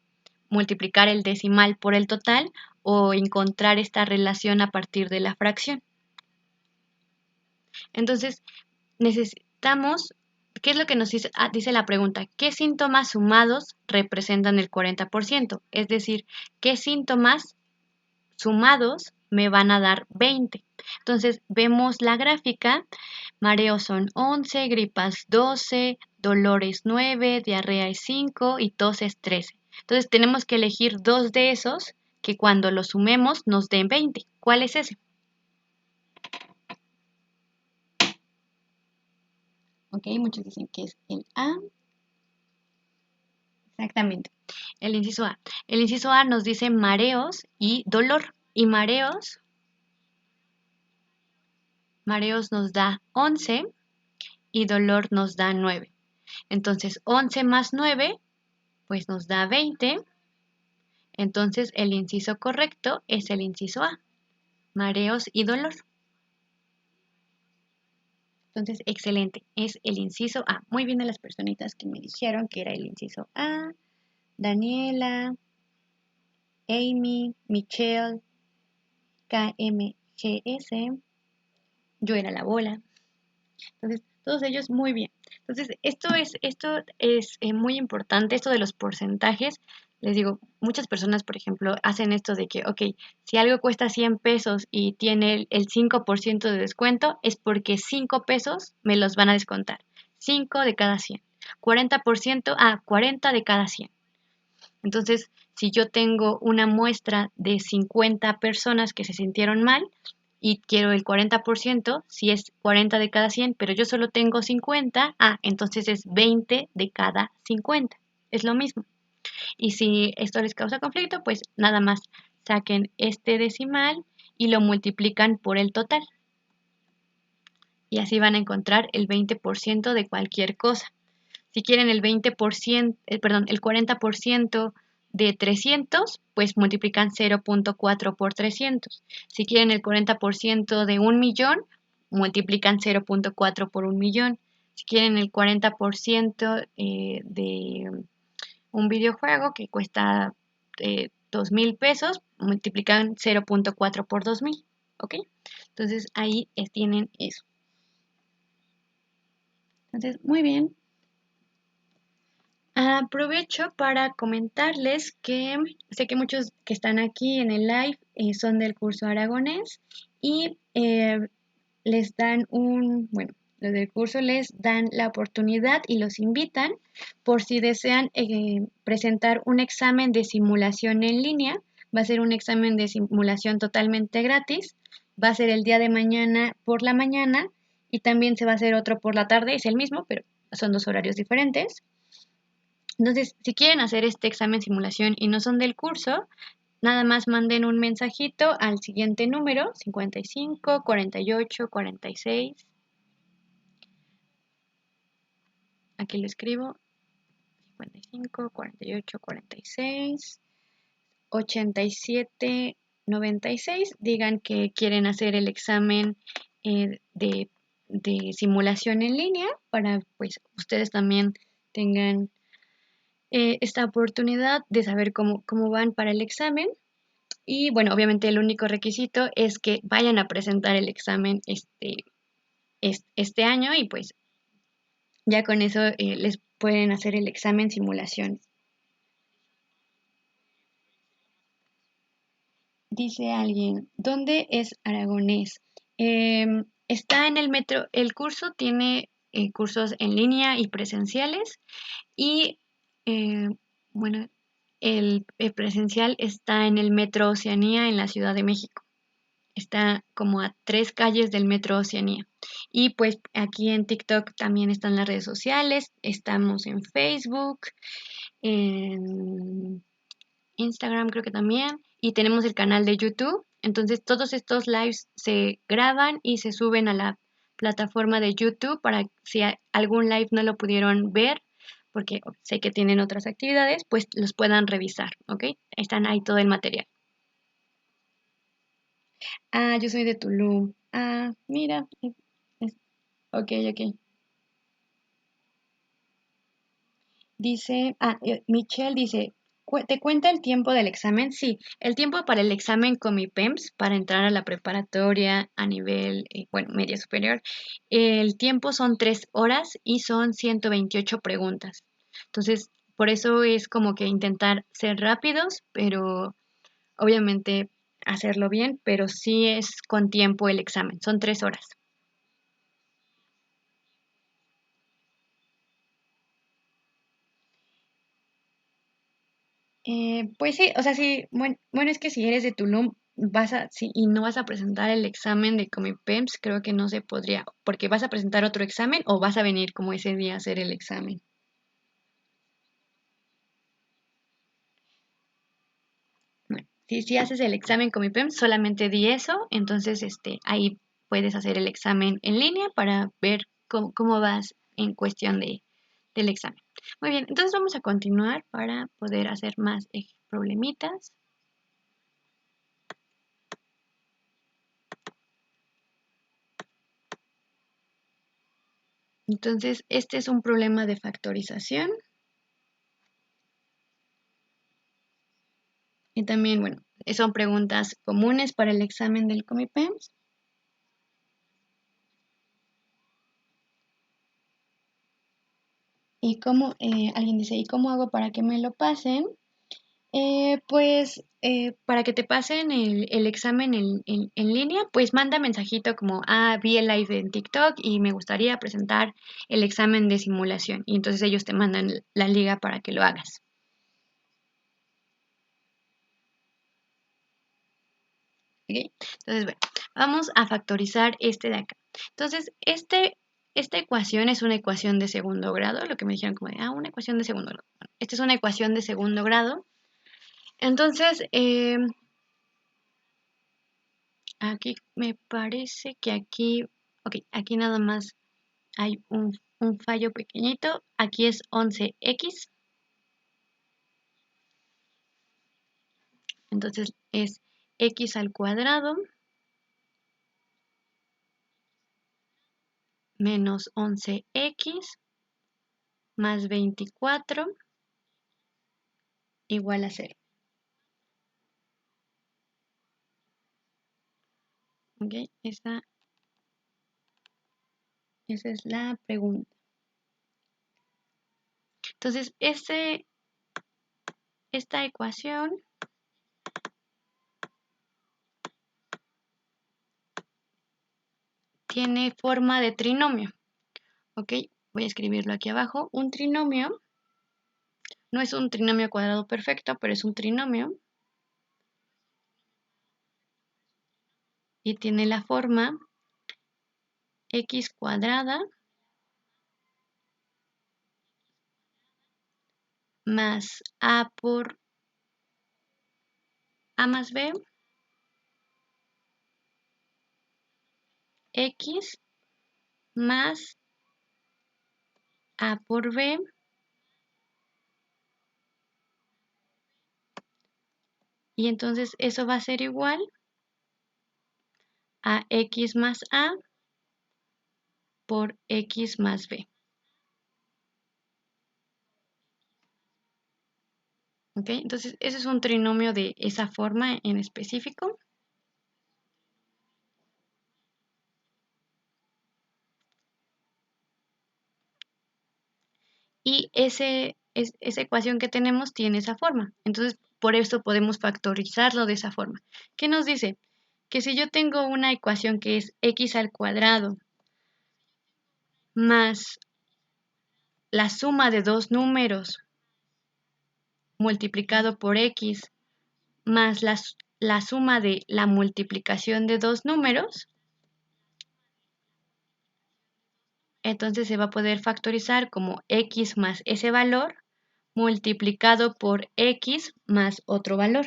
Multiplicar el decimal por el total o encontrar esta relación a partir de la fracción. Entonces, necesitamos, ¿qué es lo que nos dice la pregunta? ¿Qué síntomas sumados representan el 40%? Es decir, ¿qué síntomas sumados me van a dar 20? Entonces, vemos la gráfica. Mareos son 11, gripas 12, dolores 9, diarrea es 5 y tos es 13. Entonces, tenemos que elegir dos de esos que cuando los sumemos nos den 20. ¿Cuál es ese? Ok, muchos dicen que es el A. Exactamente. El inciso A. El inciso A nos dice mareos y dolor. Y mareos nos da 11 y dolor nos da 9. Entonces, 11 más 9, pues nos da 20. Entonces el inciso correcto es el inciso A, mareos y dolor. Entonces, excelente, es el inciso A. Muy bien a las personitas que me dijeron que era el inciso A. Daniela, Amy, Michelle, KMGS, yo era la bola. Entonces, todos ellos muy bien. Entonces, esto es muy importante, esto de los porcentajes. Les digo, muchas personas, por ejemplo, hacen esto de que, ok, si algo cuesta 100 pesos y tiene el 5% de descuento, es porque 5 pesos me los van a descontar. 5 de cada 100. 40%, 40 de cada 100. Entonces, si yo tengo una muestra de 50 personas que se sintieron mal y quiero el 40%, si es 40 de cada 100, pero yo solo tengo 50, entonces es 20 de cada 50. Es lo mismo. Y si esto les causa conflicto, pues nada más saquen este decimal y lo multiplican por el total. Y así van a encontrar el 20% de cualquier cosa. Si quieren el 20%, el 40% de 300, pues multiplican 0.4 por 300. Si quieren el 40% de 1.000.000, multiplican 0.4 por 1.000.000. Si quieren el 40% de un videojuego que cuesta 2.000 pesos, multiplican 0.4 por 2.000. ¿Ok? Entonces ahí tienen eso. Entonces, muy bien. Aprovecho para comentarles que sé que muchos que están aquí en el live son del curso aragonés y les dan bueno, los del curso les dan la oportunidad y los invitan por si desean presentar un examen de simulación en línea. Va a ser un examen de simulación totalmente gratis. Va a ser el día de mañana por la mañana y también se va a hacer otro por la tarde. Es el mismo, pero son dos horarios diferentes. Entonces, si quieren hacer este examen simulación y no son del curso, nada más manden un mensajito al siguiente número, 55 48 46. Aquí lo escribo, 55 48 46 87 96. Digan que quieren hacer el examen de simulación en línea para pues ustedes también tengan esta oportunidad de saber cómo van para el examen. Y bueno, obviamente el único requisito es que vayan a presentar el examen este año y pues ya con eso les pueden hacer el examen simulación. Dice alguien, ¿dónde es Aragonés? Está en el metro, el curso tiene cursos en línea y presenciales y eh, bueno, el presencial está en el Metro Oceanía en la Ciudad de México. Está como a 3 calles del Metro Oceanía. Y pues aquí en TikTok también están las redes sociales, estamos en Facebook, en Instagram creo que también, y tenemos el canal de YouTube. Entonces todos estos lives se graban y se suben a la plataforma de YouTube para si algún live no lo pudieron ver, porque sé que tienen otras actividades, pues los puedan revisar, ¿ok? Están ahí todo el material. Yo soy de Tulum. Mira. Ok, ok. Dice, Michelle dice, ¿te cuenta el tiempo del examen? Sí, el tiempo para el examen con mi PEMS, para entrar a la preparatoria a nivel, bueno, media superior, el tiempo son 3 horas y son 128 preguntas. Entonces, por eso es como que intentar ser rápidos, pero obviamente hacerlo bien, pero sí es con tiempo el examen, son 3 horas. Pues sí, o sea, sí, bueno, es que si eres de Tulum y no vas a presentar el examen de Comipems, creo que no se podría, porque vas a presentar otro examen o vas a venir como ese día a hacer el examen. Bueno, si haces el examen Comipems, solamente di eso, entonces ahí puedes hacer el examen en línea para ver cómo vas en cuestión del examen. Muy bien, entonces vamos a continuar para poder hacer más problemitas. Entonces, este es un problema de factorización. Y también, bueno, son preguntas comunes para el examen del Comipems. ¿Y cómo, alguien dice, ¿y cómo hago para que me lo pasen? Para que te pasen el examen en línea, pues manda mensajito como, vi el live en TikTok y me gustaría presentar el examen de simulación. Y entonces ellos te mandan la liga para que lo hagas. ¿Ok? Entonces, bueno, vamos a factorizar este de acá. Entonces, esta ecuación es una ecuación de segundo grado, lo que me dijeron como de, una ecuación de segundo grado. Bueno, esta es una ecuación de segundo grado. Entonces, aquí me parece que aquí nada más hay un fallo pequeñito. Aquí es 11x. Entonces es x al cuadrado menos 11x más 24 igual a 0. ¿Ok? Esa es la pregunta. Entonces, esta ecuación tiene forma de trinomio. ¿Ok? Voy a escribirlo aquí abajo. Un trinomio no es un trinomio cuadrado perfecto, pero es un trinomio. Y tiene la forma x cuadrada más a por a más b x más a por b y entonces eso va a ser igual a x más a por x más b. ¿Ok? Entonces ese es un trinomio de esa forma en específico. Y esa ecuación que tenemos tiene esa forma. Entonces, por eso podemos factorizarlo de esa forma. ¿Qué nos dice? Que si yo tengo una ecuación que es x al cuadrado más la suma de dos números multiplicado por x más la suma de la multiplicación de dos números, entonces se va a poder factorizar como x más ese valor multiplicado por x más otro valor.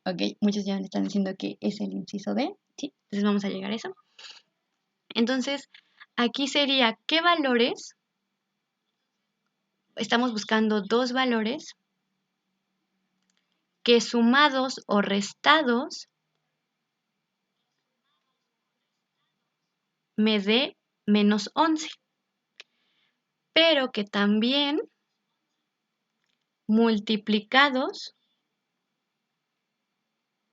Ok, muchos ya me están diciendo que es el inciso D, ¿sí? Entonces vamos a llegar a eso. Entonces, aquí sería, ¿qué valores? Estamos buscando dos valores que sumados o restados me dé menos 11, pero que también multiplicados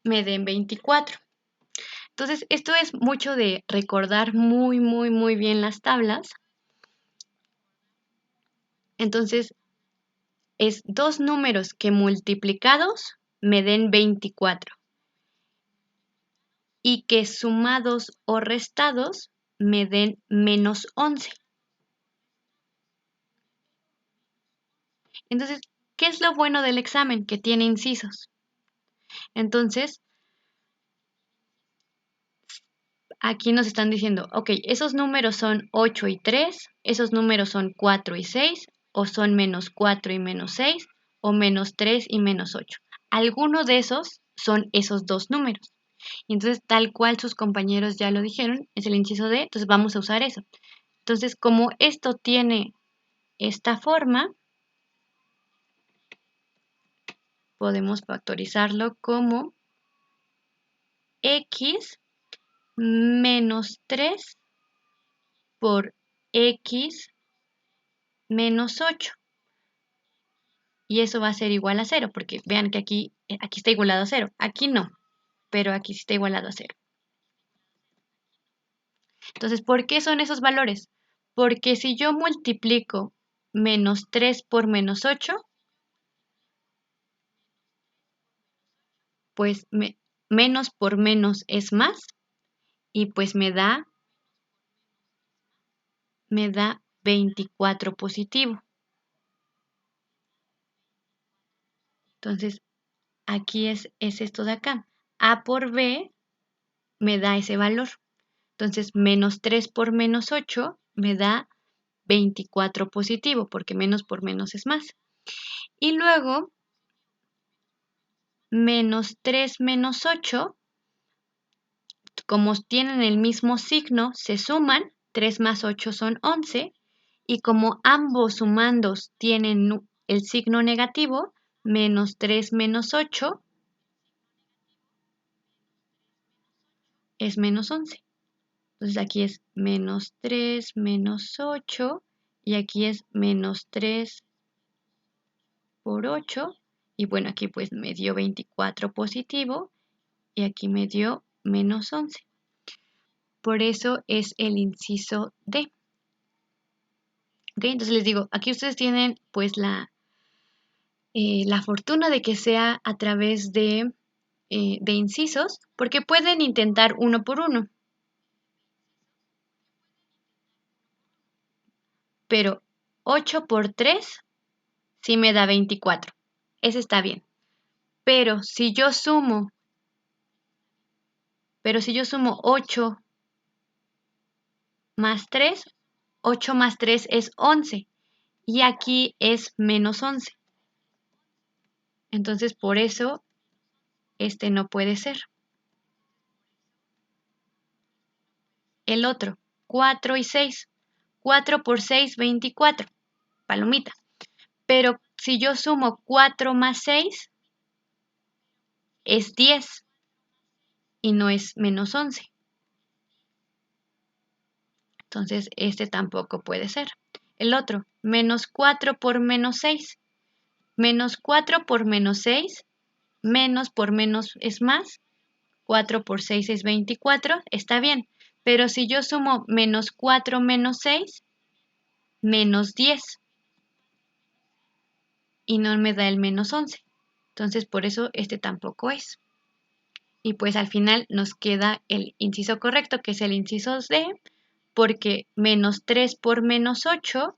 me den 24. Entonces, esto es mucho de recordar muy bien las tablas. Entonces, es dos números que multiplicados me den 24 y que sumados o restados me den menos 11. Entonces, ¿qué es lo bueno del examen? Que tiene incisos. Entonces, aquí nos están diciendo, ok, esos números son 8 y 3, esos números son 4 y 6, o son menos 4 y menos 6, o menos 3 y menos 8. Alguno de esos son esos dos números. Y entonces, tal cual sus compañeros ya lo dijeron, es el inciso D, entonces vamos a usar eso. Entonces, como esto tiene esta forma, podemos factorizarlo como x menos 3 por x menos 8. Y eso va a ser igual a 0, porque vean que aquí está igualado a 0. Aquí no, pero aquí sí está igualado a 0. Entonces, ¿por qué son esos valores? Porque si yo multiplico menos 3 por menos 8, pues menos por menos es más, y pues me da 24 positivo. Entonces, aquí es esto de acá. A por B me da ese valor. Entonces, menos 3 por menos 8 me da 24 positivo, porque menos por menos es más. Y luego, menos 3 menos 8, como tienen el mismo signo, se suman. 3 más 8 son 11. Y como ambos sumandos tienen el signo negativo, menos 3 menos 8 es menos 11. Entonces aquí es menos 3 menos 8 y aquí es menos 3 por 8. Y bueno, aquí pues me dio 24 positivo y aquí me dio menos 11. Por eso es el inciso D. ¿Ok? Entonces les digo, aquí ustedes tienen pues la fortuna de que sea a través de incisos, porque pueden intentar uno por uno. Pero 8 por 3 sí me da 24. Ese está bien. Pero si yo sumo 8 más 3, 8 más 3 es 11. Y aquí es menos 11. Entonces, por eso, este no puede ser. El otro, 4 y 6. 4 por 6, 24. Palomita. Pero si yo sumo 4 más 6, es 10. Y no es menos 11. Entonces, este tampoco puede ser. El otro, menos 4 por menos 6. Menos 4 por menos 6. Menos por menos es más. 4 por 6 es 24. Está bien. Pero si yo sumo menos 4 menos 6, menos 10. Y no me da el menos 11. Entonces, por eso este tampoco es. Y pues al final nos queda el inciso correcto, que es el inciso D, porque menos 3 por menos 8,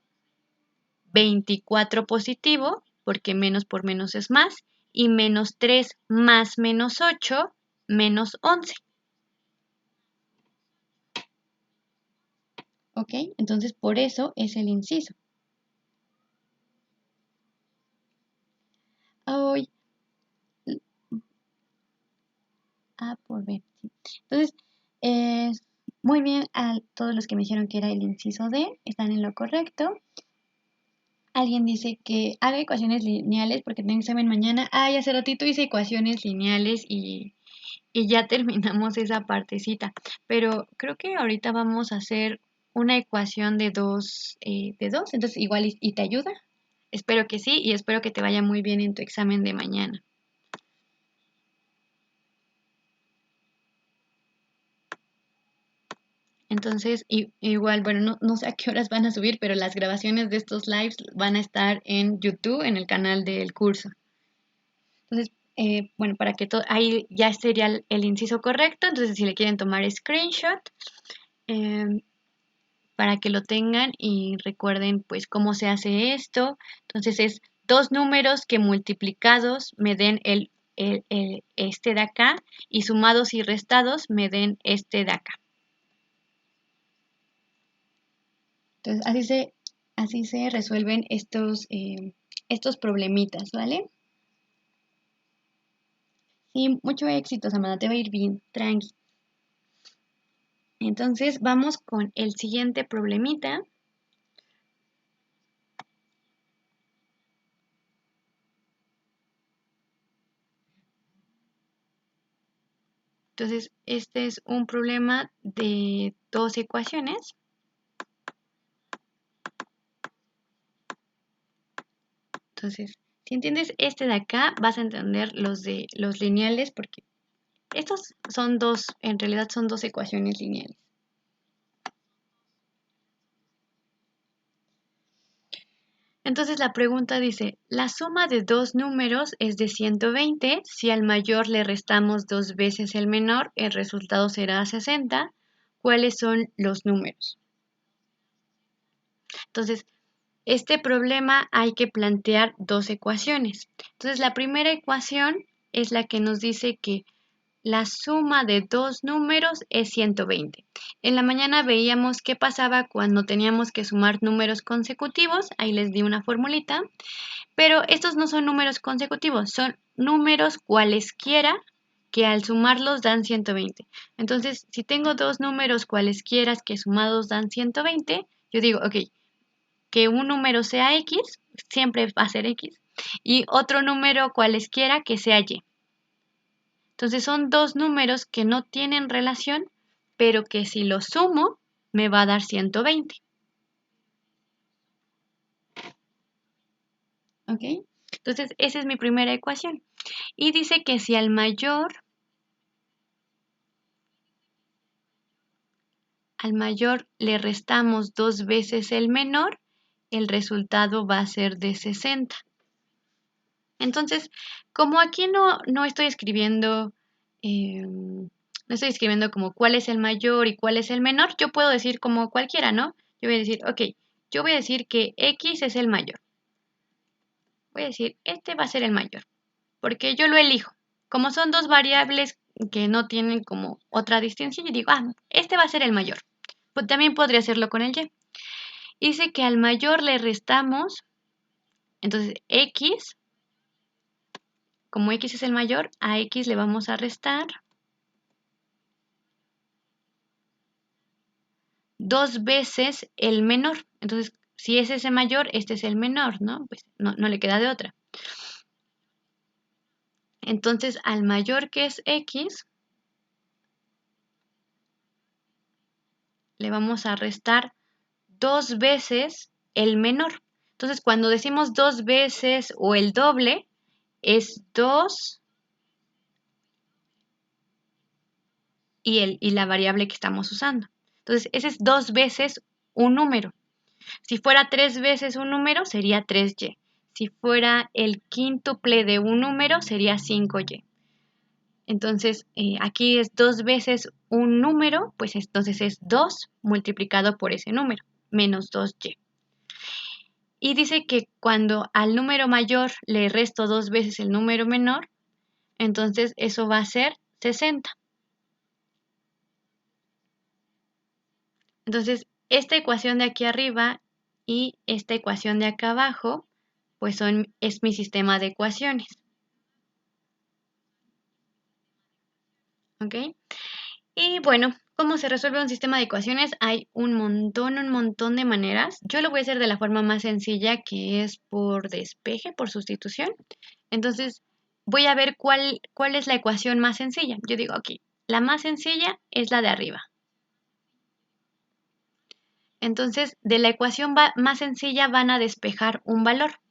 24 positivo, porque menos por menos es más, y menos 3 más menos 8, menos 11. ¿Ok? Entonces por eso es el inciso. Hoy, A por B. Sí. Entonces, muy bien a todos los que me dijeron que era el inciso D, están en lo correcto. Alguien dice que haga ecuaciones lineales porque tengo examen mañana. Ay, hace ratito hice ecuaciones lineales y ya terminamos esa partecita. Pero creo que ahorita vamos a hacer una ecuación de dos. Entonces igual y te ayuda. Espero que sí y espero que te vaya muy bien en tu examen de mañana. Entonces, igual, bueno, no sé a qué horas van a subir, pero las grabaciones de estos lives van a estar en YouTube, en el canal del curso. Entonces, bueno, para que todo, ahí ya sería el inciso correcto. Entonces, si le quieren tomar screenshot, eh, para que lo tengan y recuerden pues cómo se hace esto. Entonces, es dos números que multiplicados me den este de acá y sumados y restados me den este de acá. Entonces, así se resuelven estos problemitas, ¿vale? Y mucho éxito, Samantha, te va a ir bien, tranqui. Entonces, vamos con el siguiente problemita. Entonces, este es un problema de dos ecuaciones. Entonces, si entiendes este de acá, vas a entender los de los lineales, porque estos son dos, en realidad son dos ecuaciones lineales. Entonces la pregunta dice, la suma de dos números es de 120. Si al mayor le restamos dos veces el menor, el resultado será 60. ¿Cuáles son los números? Entonces, este problema hay que plantear dos ecuaciones. Entonces, la primera ecuación es la que nos dice que la suma de dos números es 120. En la mañana veíamos qué pasaba cuando teníamos que sumar números consecutivos. Ahí les di una formulita. Pero estos no son números consecutivos, son números cualesquiera que al sumarlos dan 120. Entonces, si tengo dos números cualesquiera que sumados dan 120, yo digo, ok, que un número sea X, siempre va a ser X, y otro número cualesquiera que sea Y. Entonces son dos números que no tienen relación, pero que si los sumo me va a dar 120. ¿Ok? Entonces esa es mi primera ecuación. Y dice que si al mayor le restamos dos veces el menor, el resultado va a ser de 60. Entonces, como aquí no estoy escribiendo, no estoy escribiendo como cuál es el mayor y cuál es el menor, yo puedo decir como cualquiera, ¿no? Yo voy a decir, ok, yo voy a decir que X es el mayor. Voy a decir, este va a ser el mayor, porque yo lo elijo. Como son dos variables que no tienen como otra distinción, yo digo, este va a ser el mayor. Pues también podría hacerlo con el Y. Dice que al mayor le restamos, entonces X, como X es el mayor, a X le vamos a restar dos veces el menor. Entonces, si ese es el mayor, este es el menor, ¿no? Pues no le queda de otra. Entonces, al mayor que es X, le vamos a restar dos veces el menor. Entonces, cuando decimos dos veces o el doble, es 2 y la variable que estamos usando. Entonces, ese es dos veces un número. Si fuera tres veces un número, sería 3y. Si fuera el quíntuple de un número, sería 5y. Entonces, aquí es dos veces un número, pues entonces es 2 multiplicado por ese número, menos 2y. Y dice que cuando al número mayor le resto dos veces el número menor, entonces eso va a ser 60. Entonces, esta ecuación de aquí arriba y esta ecuación de acá abajo, pues es mi sistema de ecuaciones. ¿Ok? Y bueno, ¿cómo se resuelve un sistema de ecuaciones? Hay un montón de maneras. Yo lo voy a hacer de la forma más sencilla, que es por despeje, por sustitución. Entonces, voy a ver cuál es la ecuación más sencilla. Yo digo, ok, la más sencilla es la de arriba. Entonces, de la ecuación más sencilla van a despejar un valor.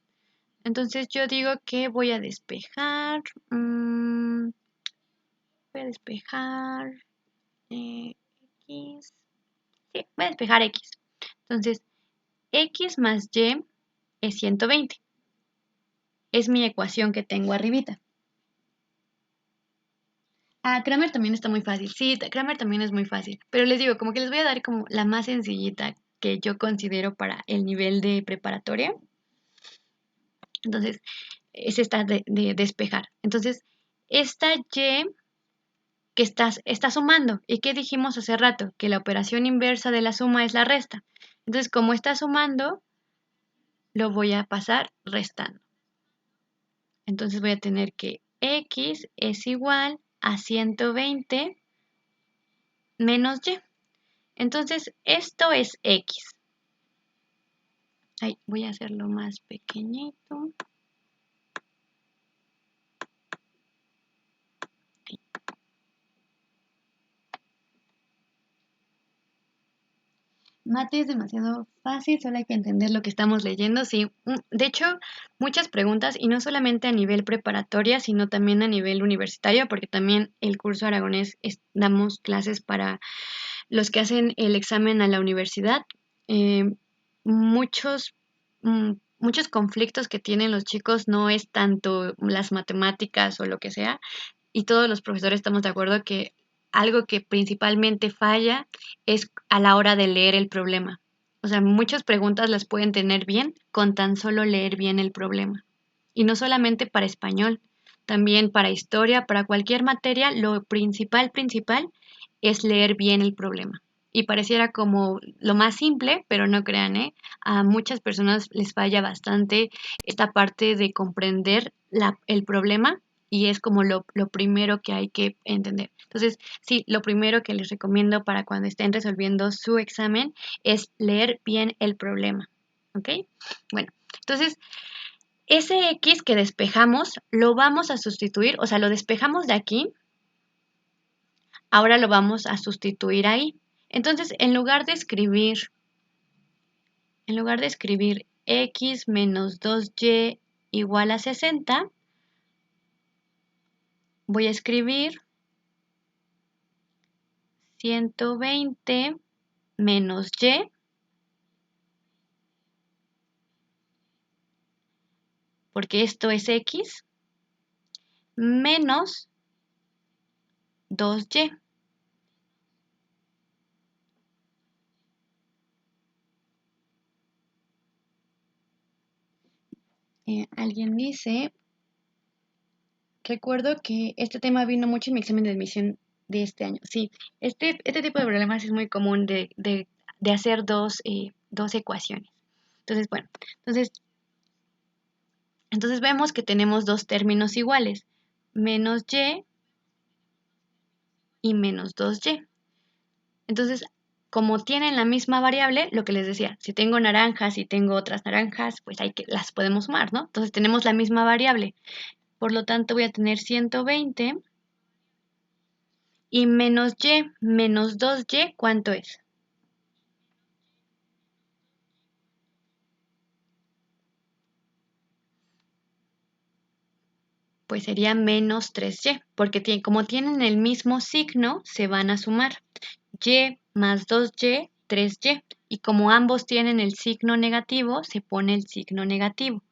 Entonces, yo digo que voy a despejar, X. Sí, voy a despejar X. Entonces, X más Y es 120. Es mi ecuación que tengo arribita. Kramer también está muy fácil. Sí, Kramer también es muy fácil. Pero les digo, como que les voy a dar como la más sencillita que yo considero para el nivel de preparatoria. Entonces, es esta de despejar. Entonces, esta Y que está sumando. ¿Y qué dijimos hace rato? Que la operación inversa de la suma es la resta. Entonces, como está sumando, lo voy a pasar restando. Entonces voy a tener que X es igual a 120 menos Y. Entonces, esto es X. Ahí, voy a hacerlo más pequeñito. Mate es demasiado fácil, solo hay que entender lo que estamos leyendo. Sí, de hecho, muchas preguntas, y no solamente a nivel preparatoria, sino también a nivel universitario, porque también el curso aragonés damos clases para los que hacen el examen a la universidad. Eh, muchos, muchos conflictos que tienen los chicos no es tanto las matemáticas o lo que sea, y todos los profesores estamos de acuerdo que algo que principalmente falla es a la hora de leer el problema. O sea, muchas preguntas las pueden tener bien con tan solo leer bien el problema. Y no solamente para español, también para historia, para cualquier materia, lo principal es leer bien el problema. Y pareciera como lo más simple, pero no crean, ¿eh? A muchas personas les falla bastante esta parte de comprender el problema y es como lo primero que hay que entender. Entonces, sí, lo primero que les recomiendo para cuando estén resolviendo su examen es leer bien el problema. ¿Ok? Bueno, entonces, ese X que despejamos lo vamos a sustituir, o sea, lo despejamos de aquí, ahora lo vamos a sustituir ahí. Entonces, en lugar de escribir X menos 2Y igual a 60, voy a escribir 120 menos Y, porque esto es X, menos 2Y. Alguien dice, recuerdo que este tema vino mucho en mi examen de admisión de este año. Sí, este tipo de problemas es muy común de hacer dos ecuaciones. Entonces, bueno, entonces, entonces vemos que tenemos dos términos iguales, menos y menos 2Y. Entonces, como tienen la misma variable, lo que les decía, si tengo naranjas y tengo otras naranjas, pues las podemos sumar, ¿no? Entonces tenemos la misma variable. Por lo tanto, voy a tener 120 y menos 2Y, ¿cuánto es? Pues sería menos 3Y, porque como tienen el mismo signo, se van a sumar. Y más 2Y, 3Y. Y como ambos tienen el signo negativo, se pone el signo negativo.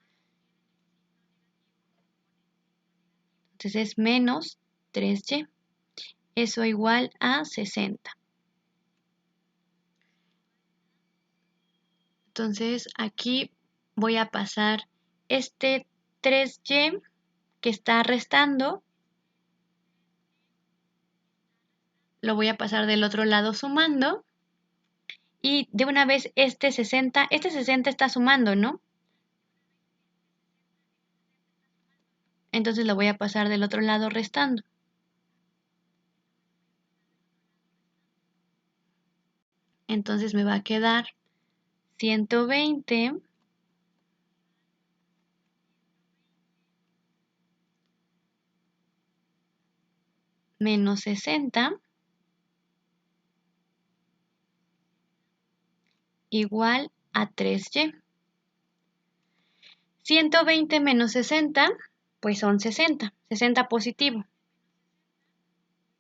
Entonces es menos 3Y. Eso igual a 60. Entonces aquí voy a pasar este 3Y que está restando, lo voy a pasar del otro lado sumando. Y de una vez este sesenta está sumando, ¿no? Entonces lo voy a pasar del otro lado restando. Entonces me va a quedar 120 menos 60 igual a 3Y. 120 menos 60, pues son 60. 60 positivo,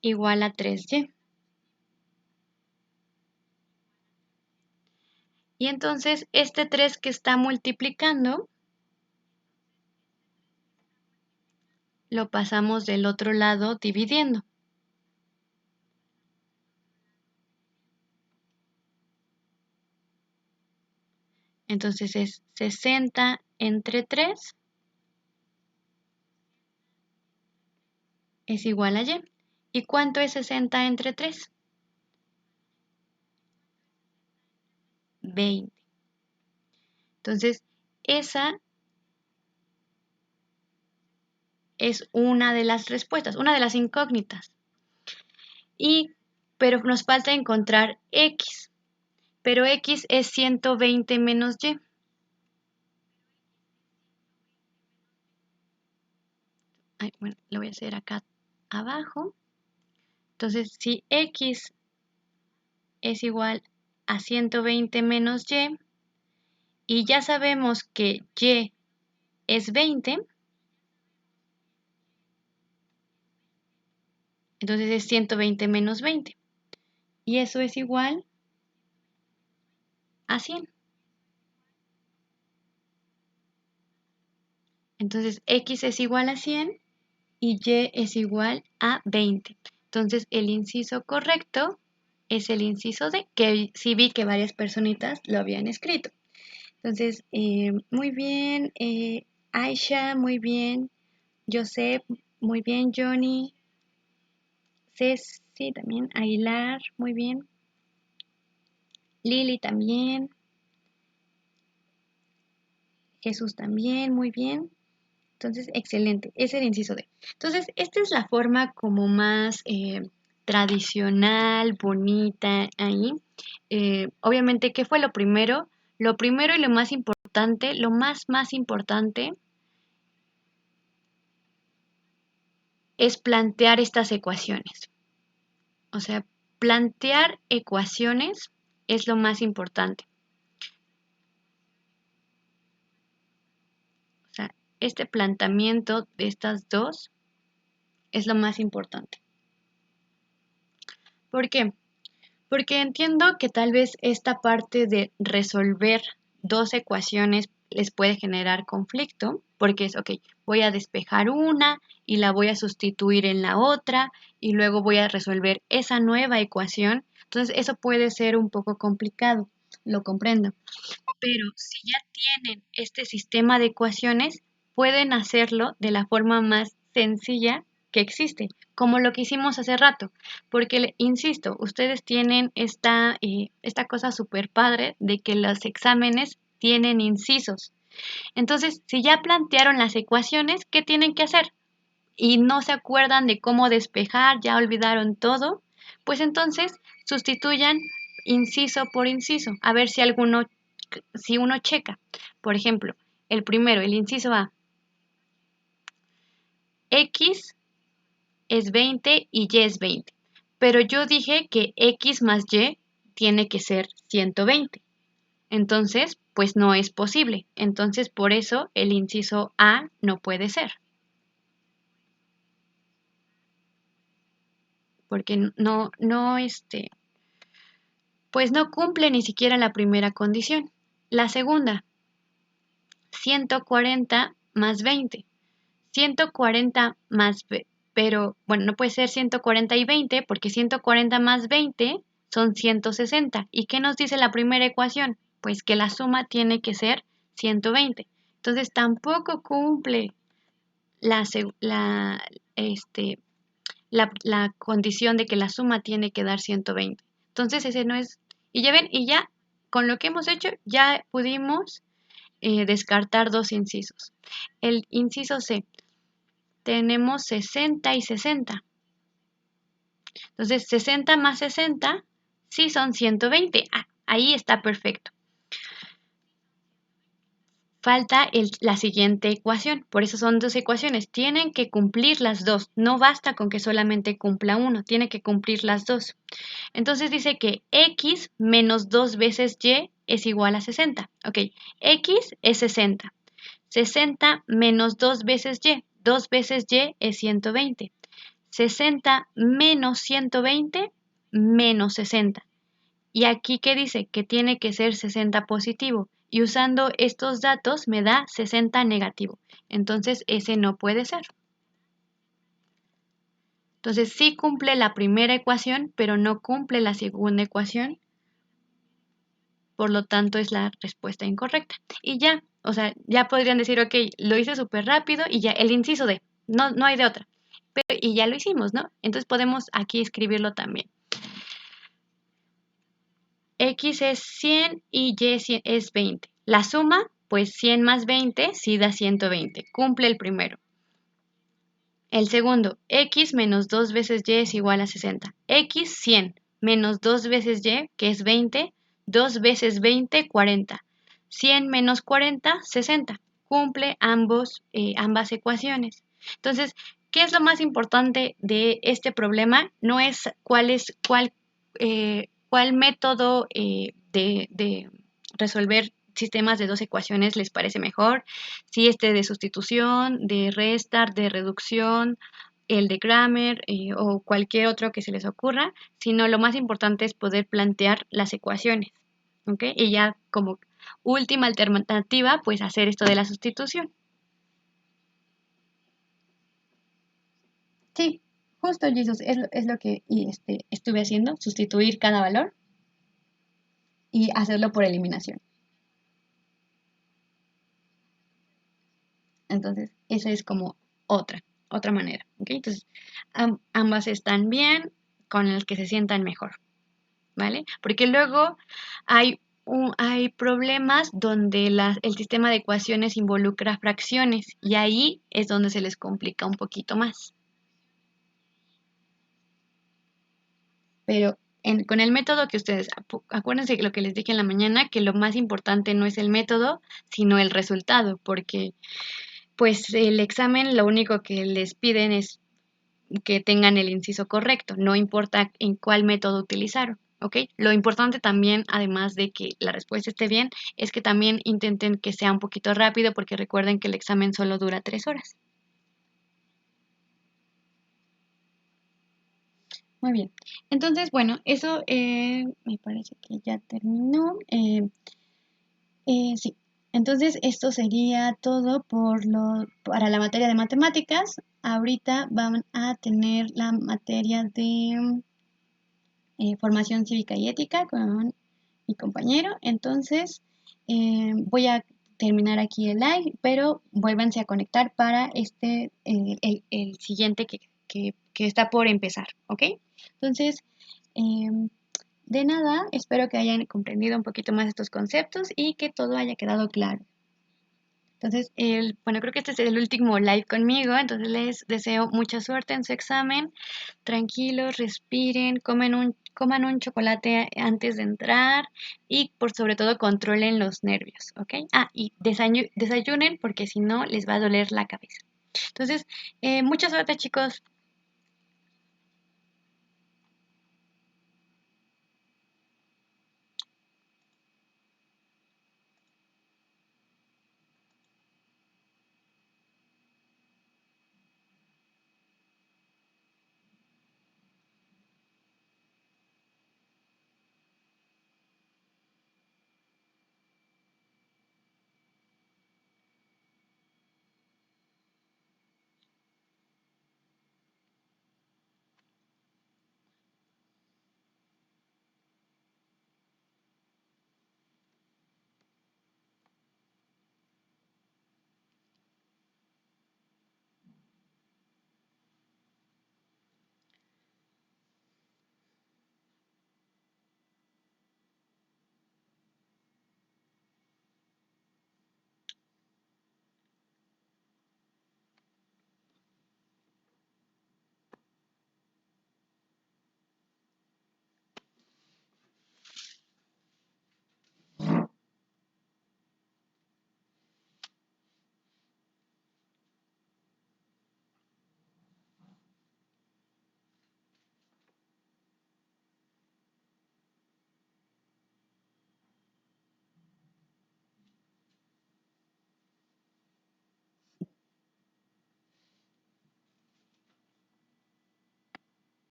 igual a 3Y. Y entonces este 3 que está multiplicando, lo pasamos del otro lado dividiendo. Entonces es 60 entre 3 es igual a Y. ¿Y cuánto es 60 entre 3? 20. Entonces, esa es una de las respuestas, una de las incógnitas. Pero nos falta encontrar X. Pero X es 120 menos Y. Ay, bueno, lo voy a hacer acá abajo. Entonces, si X es igual a 120 menos y ya sabemos que y es 20, entonces es 120 menos 20 y eso es igual a 100. Entonces x es igual a 100 y y es igual a 20. Entonces el inciso correcto es el inciso D, que sí vi que varias personitas lo habían escrito. Entonces, muy bien, Aisha, muy bien, Joseph, muy bien, Johnny, Ceci también, Aguilar, muy bien, Lili también, Jesús también, muy bien. Entonces, excelente, es el inciso D. Entonces, esta es la forma como más tradicional, bonita ahí. Obviamente, ¿qué fue lo primero? Lo primero y lo más importante, lo más importante es plantear estas ecuaciones. O sea, plantear ecuaciones es lo más importante. O sea, este planteamiento de estas dos es lo más importante. ¿Por qué? Porque entiendo que tal vez esta parte de resolver dos ecuaciones les puede generar conflicto, porque es, ok, voy a despejar una y la voy a sustituir en la otra y luego voy a resolver esa nueva ecuación. Entonces, eso puede ser un poco complicado, lo comprendo. Pero si ya tienen este sistema de ecuaciones, pueden hacerlo de la forma más sencilla que existe, como lo que hicimos hace rato. Porque, insisto, ustedes tienen esta cosa súper padre de que los exámenes tienen incisos. Entonces, si ya plantearon las ecuaciones, ¿qué tienen que hacer? Y no se acuerdan de cómo despejar, ya olvidaron todo, pues entonces sustituyan inciso por inciso, a ver si uno checa. Por ejemplo, el primero, el inciso A, X es 20 y Y es 20. Pero yo dije que X más Y tiene que ser 120. Entonces, pues no es posible. Entonces, por eso el inciso A no puede ser. Porque pues no cumple ni siquiera la primera condición. La segunda, 140 más 20. 140 más, pero bueno, no puede ser 140 y 20 porque 140 más 20 son 160. ¿Y qué nos dice la primera ecuación? Pues que la suma tiene que ser 120. Entonces tampoco cumple la, este, la condición de que la suma tiene que dar 120. Entonces ese no es... Y ya ven, y ya con lo que hemos hecho ya pudimos descartar dos incisos. El inciso C, tenemos 60 y 60. Entonces 60 más 60 sí son 120. Ah, ahí está perfecto. Falta la siguiente ecuación. Por eso son dos ecuaciones. Tienen que cumplir las dos. No basta con que solamente cumpla uno. Tiene que cumplir las dos. Entonces dice que x menos 2 veces y es igual a 60. Ok, x es 60. 60 menos 2 veces y. 2 veces y es 120. 60 menos 120 menos 60. Y aquí que dice que tiene que ser 60 positivo. Y usando estos datos me da 60 negativo. Entonces ese no puede ser. Entonces sí cumple la primera ecuación, pero no cumple la segunda ecuación. Por lo tanto es la respuesta incorrecta. Y ya, o sea, ya podrían decir, ok, lo hice súper rápido y ya, el inciso D, no hay de otra. Pero, y ya lo hicimos, ¿no? Entonces podemos aquí escribirlo también. X es 100 y Y es 20. La suma, pues 100 más 20 sí da 120. Cumple el primero. El segundo, X menos 2 veces Y es igual a 60. X 100 menos 2 veces Y, que es 20. 2 veces 20, 40. 100 menos 40, 60. Cumple ambas ecuaciones. Entonces, ¿qué es lo más importante de este problema? No es cuál método de resolver sistemas de dos ecuaciones les parece mejor, si este de sustitución, de restar, de reducción, el de Cramer o cualquier otro que se les ocurra, sino lo más importante es poder plantear las ecuaciones, ¿ok? Y ya como última alternativa, pues hacer esto de la sustitución. Sí, justo Jesus, es lo que estuve haciendo, sustituir cada valor y hacerlo por eliminación. Entonces, esa es como otra manera, ¿ok? Entonces, ambas están bien con el que se sientan mejor, ¿vale? Porque luego hay problemas donde el sistema de ecuaciones involucra fracciones y ahí es donde se les complica un poquito más. Pero con el método que ustedes, acuérdense que lo que les dije en la mañana, que lo más importante no es el método, sino el resultado, porque pues el examen lo único que les piden es que tengan el inciso correcto, no importa en cuál método utilizaron, ¿ok? Lo importante también, además de que la respuesta esté bien, es que también intenten que sea un poquito rápido, porque recuerden que el examen solo dura 3 horas. Muy bien. Entonces, bueno, eso me parece que ya terminó. Sí. Entonces, esto sería todo para la materia de matemáticas. Ahorita van a tener la materia de formación cívica y ética con mi compañero. Entonces, voy a terminar aquí el live, pero vuélvanse a conectar para el siguiente que está por empezar, ¿ok? Entonces, de nada, espero que hayan comprendido un poquito más estos conceptos y que todo haya quedado claro. Entonces, bueno, creo que este es el último live conmigo, entonces les deseo mucha suerte en su examen. Tranquilos, respiren, coman un chocolate antes de entrar y por sobre todo controlen los nervios, ¿ok? Ah, y desayunen porque si no les va a doler la cabeza. Entonces, mucha suerte chicos.